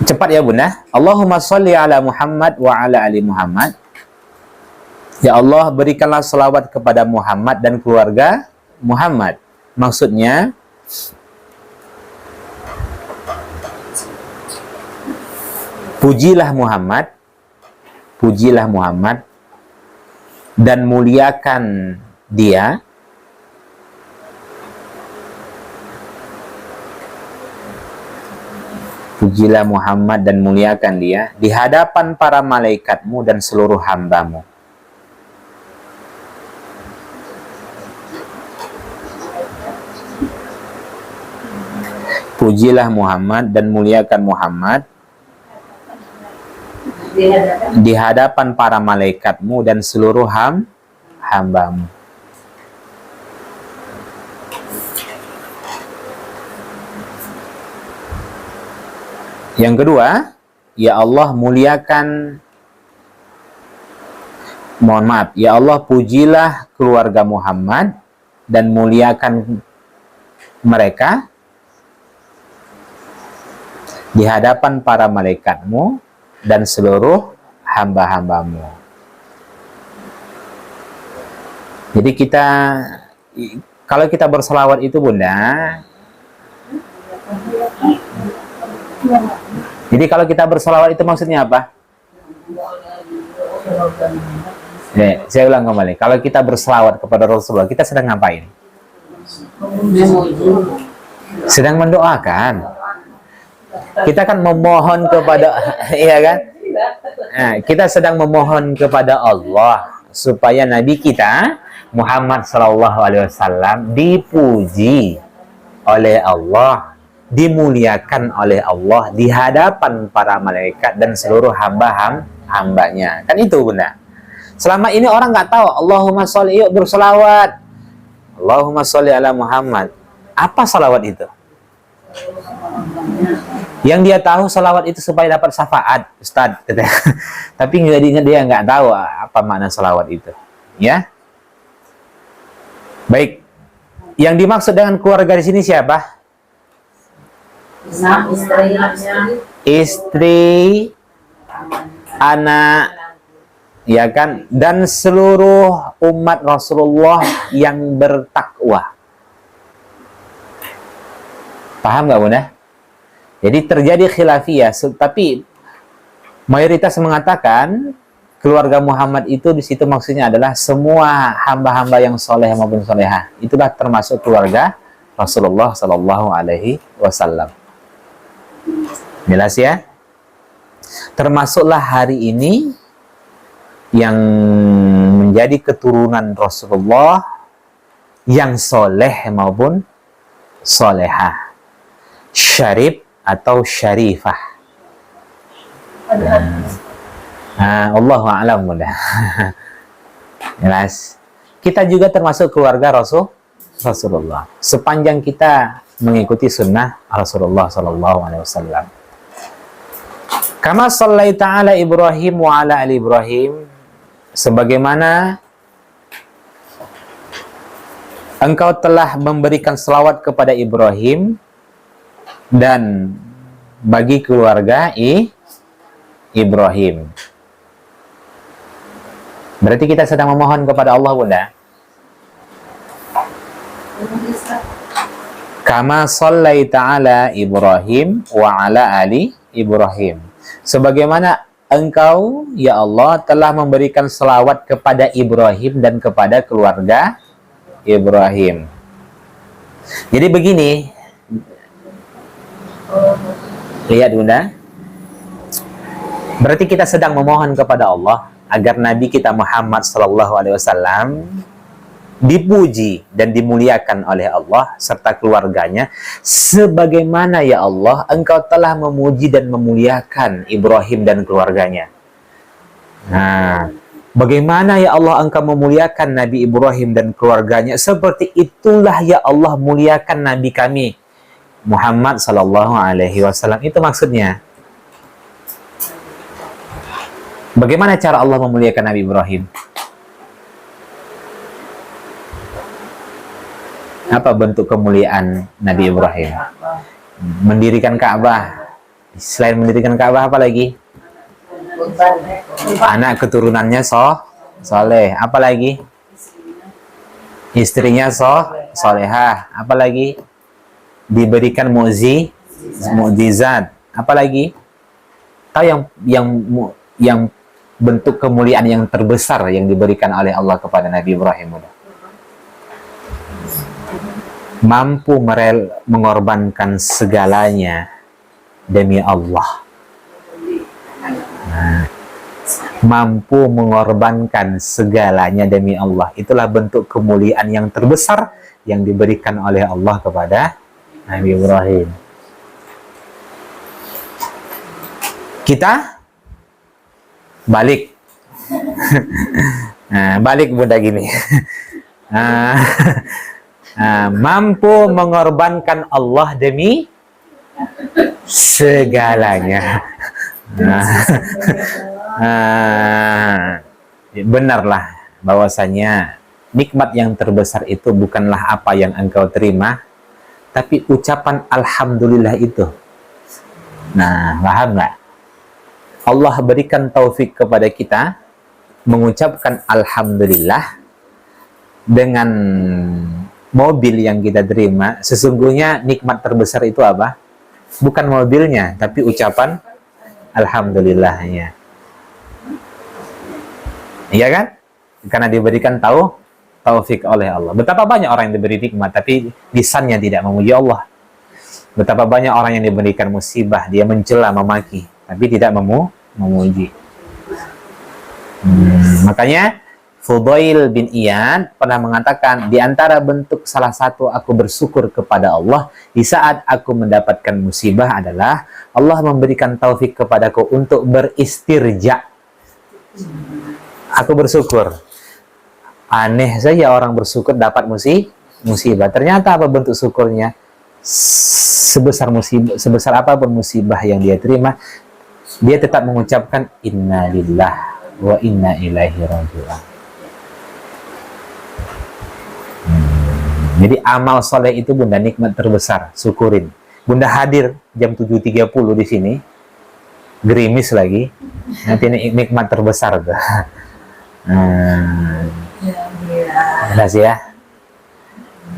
Cepat ya, Bunda. Allahumma sholli ala Muhammad wa ala ali Muhammad. Ya Allah, berikanlah selawat kepada Muhammad dan keluarga Muhammad. Maksudnya, pujilah Muhammad dan muliakan dia, pujilah Muhammad dan muliakan dia di hadapan para malaikatmu dan seluruh hambamu. pujilah Muhammad dan muliakan Muhammad di hadapan para malaikatmu dan seluruh hambamu. Yang kedua, ya Allah muliakan, mohon maaf, ya Allah pujilah keluarga Muhammad dan muliakan mereka di hadapan para malaikatmu dan seluruh hamba-hambamu. Jadi kita, kalau kita berselawat itu Bunda, jadi kalau kita berselawat itu maksudnya apa? Saya ulang kembali. Kalau kita berselawat kepada Rasulullah, kita sedang ngapain? Sedang mendoakan. Kita kan memohon kepada, iya kan? Nah, kita sedang memohon kepada Allah supaya Nabi kita Muhammad SAW dipuji oleh Allah, dimuliakan oleh Allah di hadapan para malaikat dan seluruh hambanya. Kan itu Bunda. Selama ini orang nggak tahu. Allahumma sholli, yuk berselawat. Allahumma sholli ala Muhammad. Apa salawat itu? Yang dia tahu salawat itu supaya dapat syafaat, Ustaz. Tapi dia nggak tahu apa makna salawat itu. Ya. Baik. Yang dimaksud dengan keluarga di sini siapa? Istri, anak, ya kan, dan seluruh umat Rasulullah yang bertakwa. Paham nggak Bunda? Jadi terjadi khilafiyah, tapi mayoritas mengatakan keluarga Muhammad itu di situ maksudnya adalah semua hamba-hamba yang soleh maupun solehah. Itulah termasuk keluarga Rasulullah Sallallahu Alaihi Wasallam. Jelas ya? Termasuklah hari ini yang menjadi keturunan Rasulullah yang soleh maupun solehah, syarif atau syarifah. Allahu a'lam Bunda. Jelas. Kita juga termasuk keluarga Rasulullah. Sepanjang kita mengikuti sunnah Rasulullah Sallallahu Alaihi Wasallam. Kama sallaita ala Ibrahim wa ala ali Ibrahim, sebagaimana engkau telah memberikan selawat kepada Ibrahim dan bagi keluarga Ibrahim. Berarti kita sedang memohon kepada Allah Bunda. Kama sallaita ala Ibrahim wa ala ali Ibrahim. Sebagaimana engkau ya Allah telah memberikan selawat kepada Ibrahim dan kepada keluarga Ibrahim. Jadi begini, lihat Bunda, berarti kita sedang memohon kepada Allah agar Nabi kita Muhammad SAW dipuji dan dimuliakan oleh Allah serta keluarganya, sebagaimana ya Allah engkau telah memuji dan memuliakan Ibrahim dan keluarganya. Nah, bagaimana ya Allah engkau memuliakan Nabi Ibrahim dan keluarganya, seperti itulah ya Allah muliakan Nabi kami Muhammad Sallallahu Alaihi Wasallam. Itu maksudnya. Bagaimana cara Allah memuliakan Nabi Ibrahim? Apa bentuk kemuliaan Nabi Ibrahim? Mendirikan Ka'bah. Selain mendirikan Ka'bah apa lagi? Anak keturunannya soleh. Apa lagi? Istrinya solehah. Apa lagi? Diberikan mukjizat. Apa lagi? Tahu yang bentuk kemuliaan yang terbesar yang diberikan oleh Allah kepada Nabi Ibrahim? Mampu mengorbankan segalanya demi Allah. Mampu mengorbankan segalanya demi Allah. Itulah bentuk kemuliaan yang terbesar yang diberikan oleh Allah kepada Nabi Ibrahim. kita balik. Nah, balik Bunda gini. Mampu mengorbankan Allah demi segalanya. Benarlah bahwasanya nikmat yang terbesar itu bukanlah apa yang engkau terima, tapi ucapan alhamdulillah itu. Nah, paham nggak? Allah berikan taufik kepada kita mengucapkan alhamdulillah dengan mobil yang kita terima. Sesungguhnya nikmat terbesar itu apa? Bukan mobilnya, tapi ucapan alhamdulillahnya. Iya kan? Karena diberikan taufik oleh Allah. Betapa banyak orang yang diberi nikmat, tapi lisannya tidak memuji Allah. Betapa banyak orang yang diberikan musibah, dia mencela, memaki, tapi tidak memuji. Makanya Fudail bin Iyad pernah mengatakan, di antara bentuk salah satu aku bersyukur kepada Allah di saat aku mendapatkan musibah adalah Allah memberikan taufik kepadaku untuk beristirja. Aku bersyukur. Aneh saja orang bersyukur dapat musibah. Ternyata apa bentuk syukurnya? Sebesar apapun musibah yang dia terima, dia tetap mengucapkan inna lillah wa inna ilaihi raji'un. Jadi amal soleh itu Bunda nikmat terbesar, syukurin. Bunda hadir jam 7.30 di sini, gerimis lagi, nanti nikmat terbesar tuh. Jelas ya.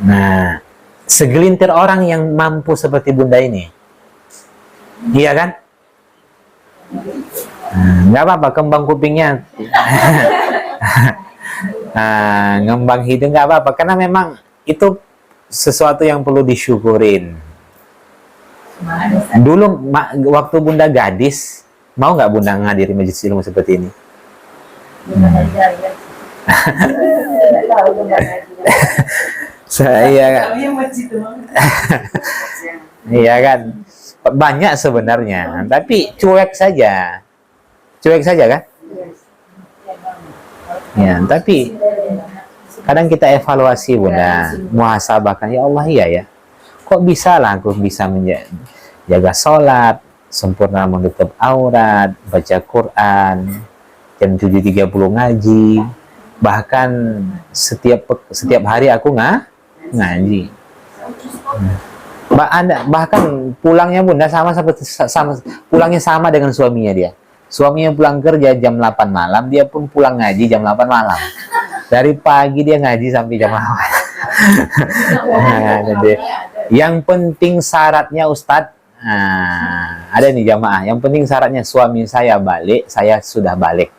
Nah, segelintir orang yang mampu seperti Bunda ini, iya kan? Nggak apa-apa, kembang kupingnya, ngembang hidung nggak apa-apa, karena memang itu sesuatu yang perlu disyukurin. Dulu waktu Bunda gadis, mau nggak Bunda ngadiri majelis ilmu seperti ini? Saya iya kan, banyak sebenarnya, tapi cuek saja kan? Ya, tapi kadang kita evaluasi Bunda, muhasabahkan, ya Allah iya ya, kok bisa lah aku bisa menjaga sholat, sempurna menutup aurat, baca Quran, jam 7.30 ngaji, bahkan setiap hari aku ngaji. Bahkan pulangnya Bunda sama pulangnya sama dengan suaminya dia. Suaminya pulang kerja jam 8 malam, dia pun pulang ngaji jam 8 malam. Dari pagi dia ngaji sampai jam 8. Yang penting syaratnya Ustadz, ada nih jamaah, yang penting syaratnya suami saya balik, saya sudah balik.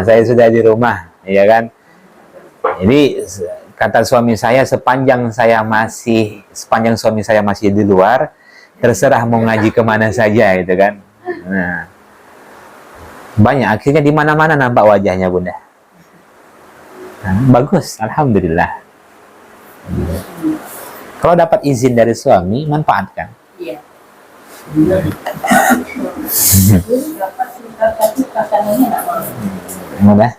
Saya sudah di rumah, ya kan? Jadi kata suami saya, sepanjang suami saya masih di luar, terserah mau ngaji kemana saja, gitu kan? Nah, banyak akhirnya di mana-mana nampak wajahnya Bunda. Bagus, alhamdulillah. Kalau dapat izin dari suami, manfaatkan. Iya. Mudah.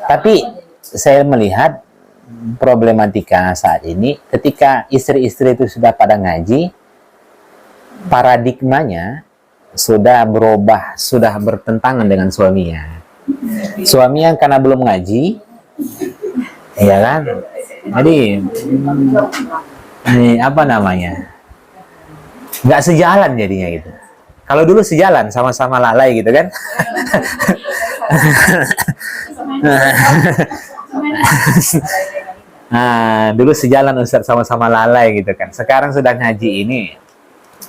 Tapi saya melihat problematika saat ini, ketika istri-istri itu sudah pada ngaji, paradigmanya sudah berubah, sudah bertentangan dengan suaminya. Suaminya karena belum ngaji, ya kan? Jadi apa namanya? Nggak sejalan jadinya gitu. Kalau dulu sejalan, sama-sama lalai gitu kan? Dulu sejalan Ustaz, sama-sama lalai gitu kan. Sekarang sudah ngaji ini,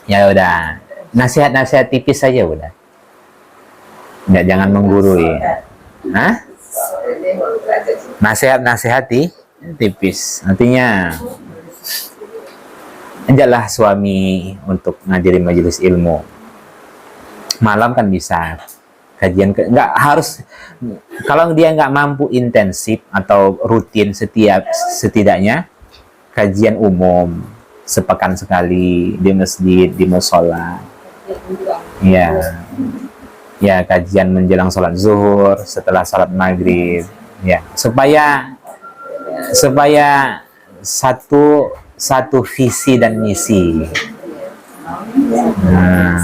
ya udah. Nasihat-nasihat tipis saja udah. Nggak, jangan menggurui. Nasihat-nasihat tipis. Artinya ajaklah suami untuk ngadiri majelis ilmu. Malam kan bisa kajian, nggak harus, kalau dia nggak mampu intensif atau rutin setidaknya kajian umum sepekan sekali di masjid, di musola. Ya, ya kajian menjelang sholat zuhur, setelah sholat maghrib, ya supaya satu visi dan misi. Nah,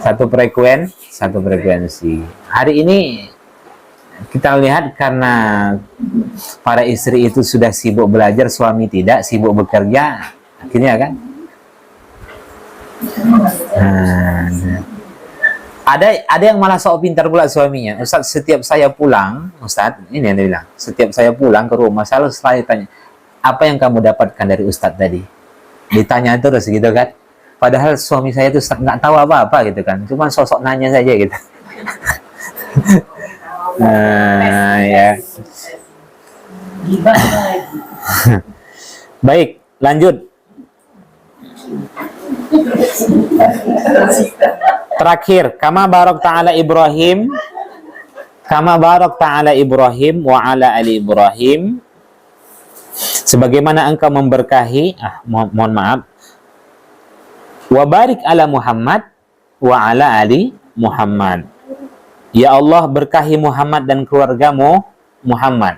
satu frekuensi. Hari ini kita lihat karena para istri itu sudah sibuk belajar, suami tidak, sibuk bekerja, akhirnya kan. Ada yang malah sok pintar pula suaminya. Ustaz, setiap saya pulang, Ustaz, ini yang dia bilang, setiap saya pulang ke rumah selalu tanya, apa yang kamu dapatkan dari Ustaz tadi? Ditanya terus gitu kan. Padahal suami saya itu nggak tahu apa-apa gitu kan. Cuma sosok nanya saja gitu. Ya. Baik, lanjut. Terakhir, kama barak ta'ala Ibrahim wa ala ali Ibrahim, sebagaimana engkau memberkahi, mohon maaf, wa barik ala Muhammad wa ala ali Muhammad. Ya Allah, berkahi Muhammad dan keluargamu Muhammad.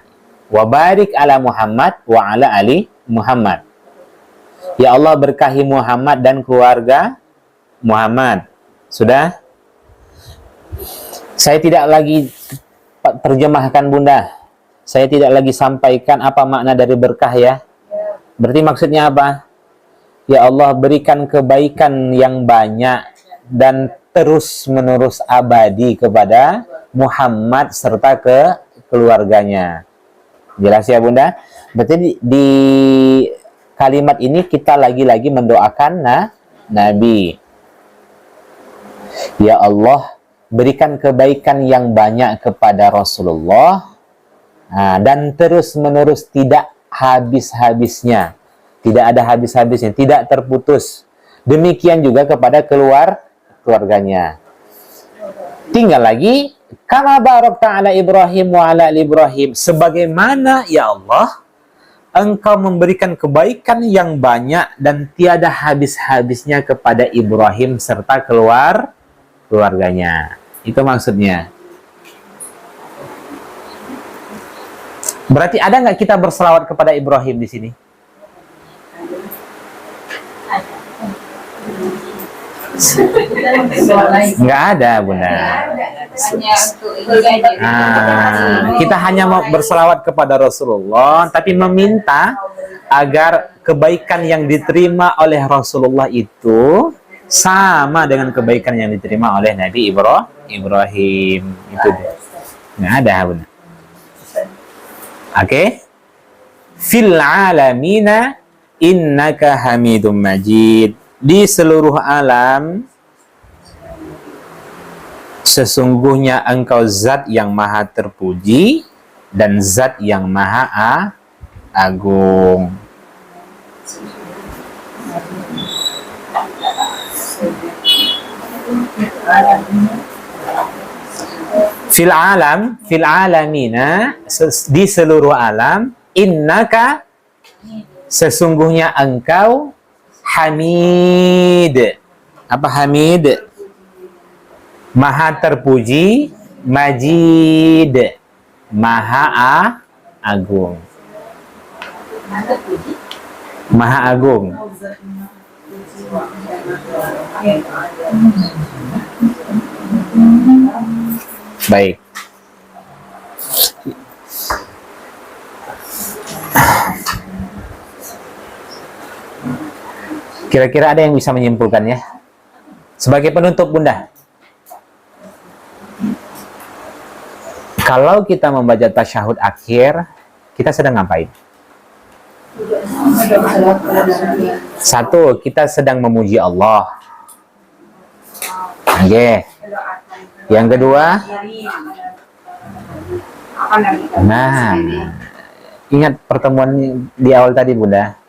Wa barik ala Muhammad wa ala ali Muhammad. Ya Allah, berkahi Muhammad dan keluarga Muhammad. Sudah? Saya tidak lagi terjemahkan Bunda. Saya tidak lagi sampaikan apa makna dari berkah ya. Berarti maksudnya apa? Ya Allah, berikan kebaikan yang banyak dan terus-menerus abadi kepada Muhammad serta ke keluarganya. Jelas ya Bunda? Berarti di kalimat ini kita lagi-lagi mendoakan Nabi. Ya Allah, berikan kebaikan yang banyak kepada Rasulullah, dan terus-menerus, tidak habis-habisnya. Tidak ada habis-habisnya, tidak terputus. Demikian juga kepada keluarganya. Tinggal lagi, kama barakta ala Ibrahim wa ala ali Ibrahim. Sebagaimana ya Allah, Engkau memberikan kebaikan yang banyak dan tiada habis-habisnya kepada Ibrahim serta keluarganya. Itu maksudnya. Berarti ada nggak kita berselawat kepada Ibrahim di sini? Nggak ada, Bunda. Kita hanya mau berselawat kepada Rasulullah, tapi meminta agar kebaikan yang diterima oleh Rasulullah itu sama dengan kebaikan yang diterima oleh Nabi Ibrahim. Itu dia. Nggak ada, Bunda. Oke? Fil alamina innaka hamidum majid. Di seluruh alam sesungguhnya engkau zat yang maha terpuji dan zat yang maha agung. Fil alamina, di seluruh alam, innaka, sesungguhnya engkau Hamid. Apa Hamid? Maha terpuji, Majid, maha agung. Maha agung. Baik. Kira-kira ada yang bisa menyimpulkannya? Sebagai penutup Bunda, kalau kita membaca tasyahud akhir, kita sedang ngapain? Satu, kita sedang memuji Allah. Oke. Yang kedua, ingat pertemuan di awal tadi Bunda.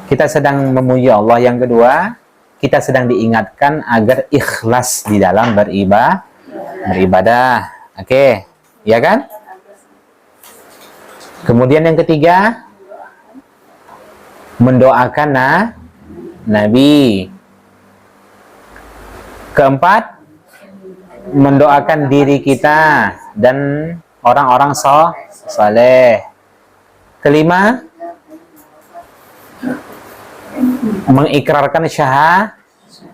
Kita sedang memuji Allah. Yang kedua, kita sedang diingatkan agar ikhlas di dalam beribadah. Oke, ya kan? Kemudian yang ketiga, mendoakan Nabi. Keempat, mendoakan diri kita dan orang-orang saleh. Kelima, mengikrarkan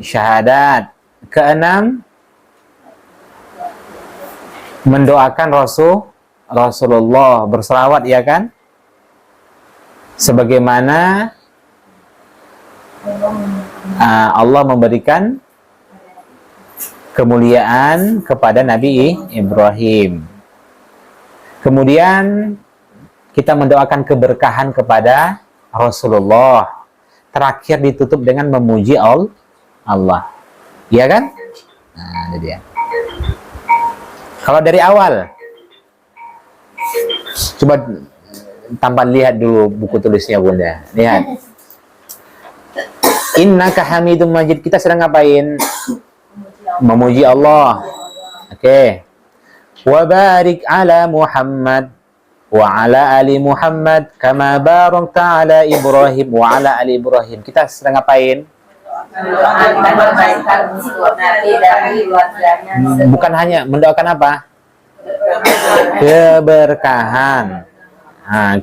syahadat. Keenam, mendoakan Rasulullah, berselawat, ya kan? Sebagaimana Allah memberikan kemuliaan kepada Nabi Ibrahim. Kemudian kita mendoakan keberkahan kepada Rasulullah. Terakhir ditutup dengan memuji Allah. Iya kan? Nah, itu dia. Kalau dari awal, coba tampan lihat dulu buku tulisnya Bunda. Lihat. Innaka Hamidum Majid. Kita sedang ngapain? Memuji Allah. Oke. Wa barik ala Muhammad wa ala ali Muhammad kama barakta ala Ibrahim wa ala ali Ibrahim. Kita sedang ngapain? Bukan hanya mendoakan apa? Keberkahan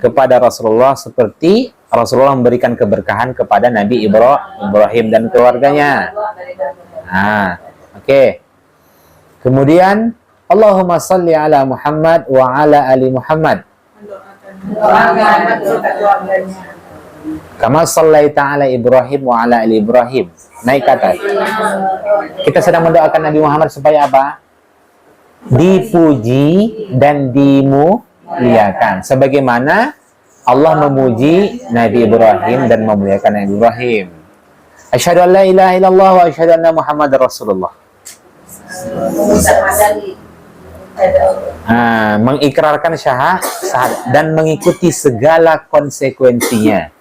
kepada Rasulullah, seperti Rasulullah memberikan keberkahan kepada Nabi Ibrahim dan keluarganya. Oke. Kemudian Allahumma salli ala Muhammad wa ala ali Muhammad kama sallaita ala Ibrahim wa ala ali Ibrahim. Naik ke atas. Kita sedang mendoakan Nabi Muhammad supaya apa? Dipuji dan dimuliakan sebagaimana Allah memuji Nabi Ibrahim dan memuliakan Nabi Ibrahim. Asyhadu an la ilaha illallah wa asyhadu anna Muhammadar Rasulullah. Mengikrarkan syahadat dan mengikuti segala konsekuensinya.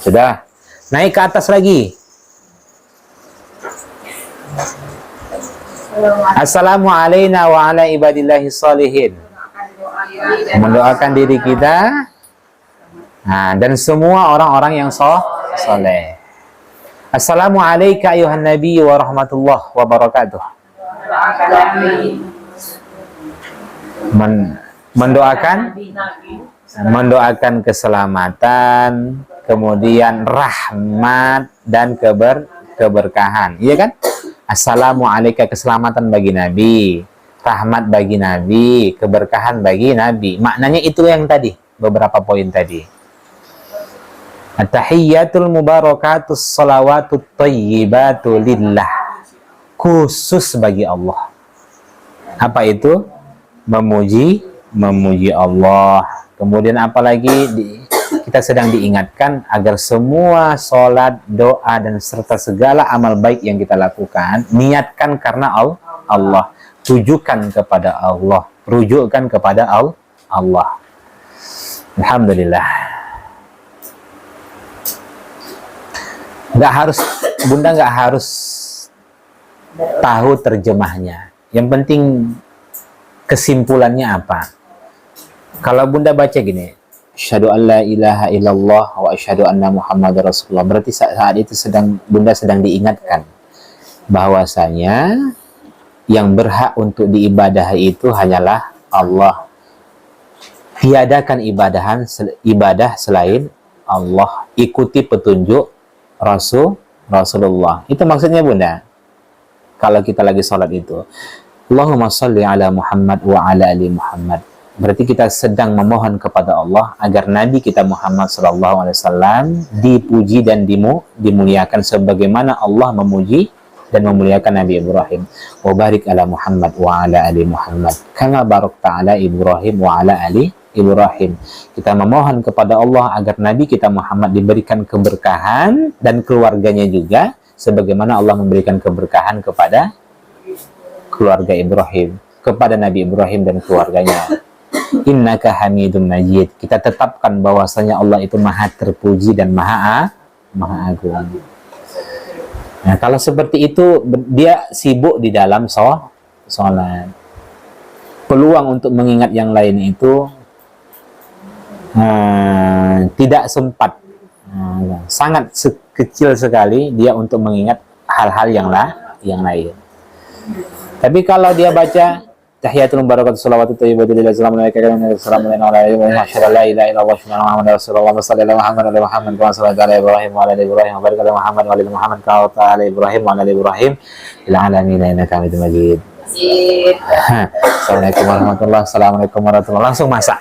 Sudah. Naik ke atas lagi. Assalamu alayna wa ala ibadillahi salihin. Mendoakan diri kita dan semua orang-orang yang soleh. Assalamu alayka ayuhan nabi wa rahmatullah wa barakatuh. Mendoakan keselamatan, kemudian rahmat dan keberkahan. Iya kan? Assalamu alayka, keselamatan bagi Nabi, rahmat bagi Nabi, keberkahan bagi Nabi. Maknanya itu yang tadi, beberapa poin tadi. At-tahiyyatul mubarakatus salawatut thayyibatu lillah. Khusus bagi Allah. Apa itu? Memuji Allah. Kemudian apalagi kita sedang diingatkan agar semua sholat, doa, dan serta segala amal baik yang kita lakukan, niatkan karena Allah. Tujukan kepada Allah. Rujukkan kepada Allah. Alhamdulillah. Bunda nggak harus tahu terjemahnya. Yang penting kesimpulannya apa. Kalau Bunda baca gini, asyhadu an la ilaha illallah wa asyhadu anna Muhammadar Rasulullah, berarti saat itu Bunda sedang diingatkan bahwasanya yang berhak untuk diibadahi itu hanyalah Allah. Tiadakan ibadah selain Allah. Ikuti petunjuk Rasulullah. Itu maksudnya Bunda. Kalau kita lagi sholat itu, Allahumma sholli ala Muhammad wa ala ali Muhammad. Berarti kita sedang memohon kepada Allah agar Nabi kita Muhammad SAW dipuji dan dimuliakan sebagaimana Allah memuji dan memuliakan Nabi Ibrahim. Wa barik ala Muhammad wa ala ali Muhammad kama barakta ala Ibrahim wa ala ali Ibrahim. Kita memohon kepada Allah agar Nabi kita Muhammad diberikan keberkahan dan keluarganya juga sebagaimana Allah memberikan keberkahan kepada keluarga Ibrahim, kepada Nabi Ibrahim dan keluarganya. Innaka Hamidum Majid. Kita tetapkan bahwasanya Allah itu maha terpuji dan maha agung. Nah, kalau seperti itu dia sibuk di dalam sholat. Peluang untuk mengingat yang lain itu tidak sempat. Sangat kecil sekali dia untuk mengingat hal-hal yang lain. Tapi kalau dia baca tahiyatul barakatuh shalawatu thayyibatu lillahi assalamu alaikum assalamu alaikum wa rahmatullahi la ilaha illallah Muhammadur rasulullah sallallahu alaihi Muhammad wa sallallahu alaihi Ibrahim wa ala ali Ibrahim wa barik ala Muhammad wa ala ali Muhammad ka ala Ibrahim wa ala ali Ibrahim lil alamin innaka Hamidum Majid. Assalamualaikum warahmatullahi assalamualaikum warahmatullahi langsung masak.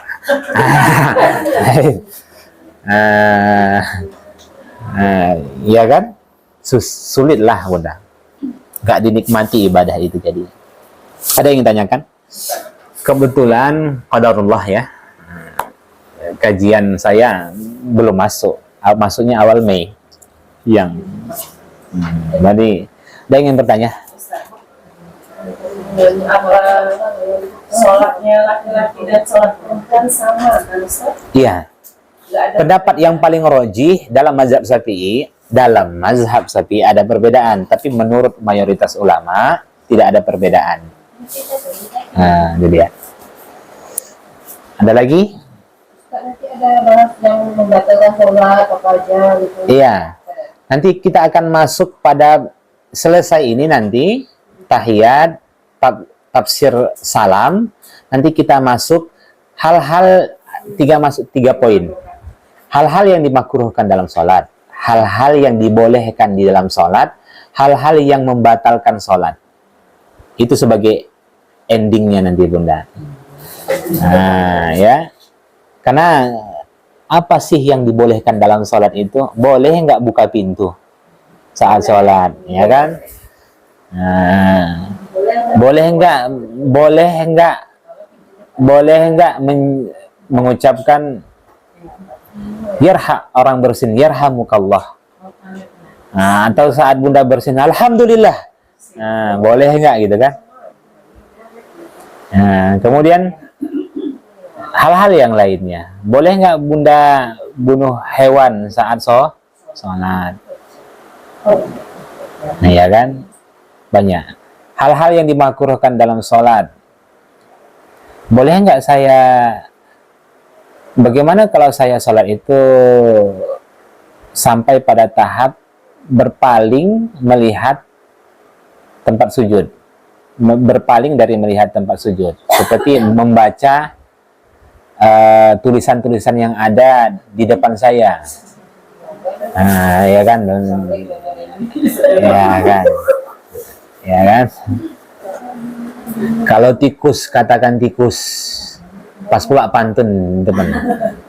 Ya kan? Sulit lah udah. Gak dinikmati ibadah itu jadi. Ada yang ditanyakan? Kebetulan qadarullah ya. Kajian saya belum masuk. Masuknya awal Mei. Jadi ada yang bertanya? Apa sholatnya laki-laki dan sholat perempuan sama kan Ustaz? Iya. Pendapat yang paling rojih dalam mazhab Syafi'i, ada perbedaan, tapi menurut mayoritas ulama tidak ada perbedaan. Nah, itu dia. Ada lagi? Nanti ada bahas yang membatalkan sholat apa aja gitu. Iya. Nanti kita akan masuk pada selesai ini nanti tahiyat, tafsir salam. Nanti kita masuk hal-hal tiga poin. Hal-hal yang dimakruhkan dalam sholat, hal-hal yang dibolehkan di dalam sholat, hal-hal yang membatalkan sholat. Itu sebagai endingnya nanti Bunda. Nah ya, karena apa sih yang dibolehkan dalam sholat itu? Boleh nggak buka pintu saat sholat, ya kan? Nah, boleh nggak mengucapkan orang bersin yarhamukallah. Nah, atau saat Bunda bersin alhamdulillah. Nah, boleh nggak gitu kan? Nah, kemudian hal-hal yang lainnya. Boleh nggak Bunda bunuh hewan saat sholat? Nah, ya kan? Banyak. Hal-hal yang dimakruhkan dalam sholat. Boleh nggak bagaimana kalau saya sholat itu sampai pada tahap berpaling melihat tempat sujud, berpaling dari melihat tempat sujud, seperti membaca tulisan-tulisan yang ada di depan saya. Nah, ya kan, ya kan. Kalau tikus, katakan tikus, pas pula pantun teman,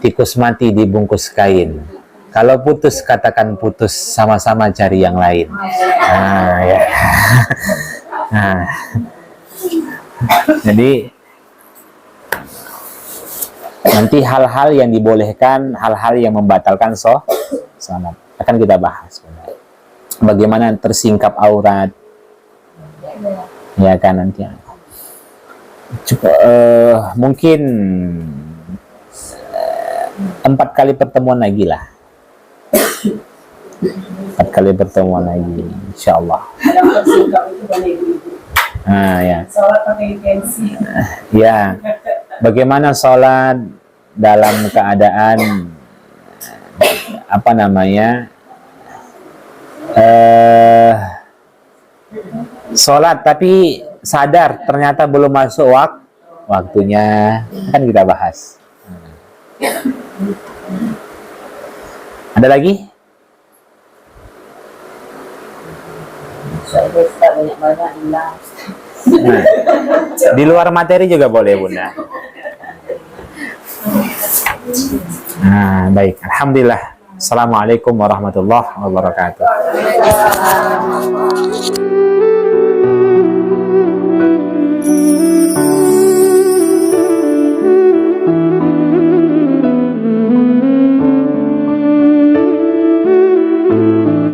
tikus mati dibungkus kain. Kalau putus, katakan putus, sama-sama cari yang lain. Nah, ya. Nah. Jadi nanti hal-hal yang dibolehkan, hal-hal yang membatalkan sholat akan kita bahas. Bagaimana tersingkap aurat, ya kan nanti. Mungkin 4 kali pertemuan lagi lah. 4 kali pertemuan lagi, insyaallah. Nah, ya. Sholat pakai intensi. Ya. Bagaimana sholat dalam keadaan sholat tapi sadar ternyata belum masuk waktunya, kan kita bahas. Ada lagi? Nah, di luar materi juga boleh Bunda. Nah, baik. Alhamdulillah. Assalamualaikum warahmatullahi wabarakatuh.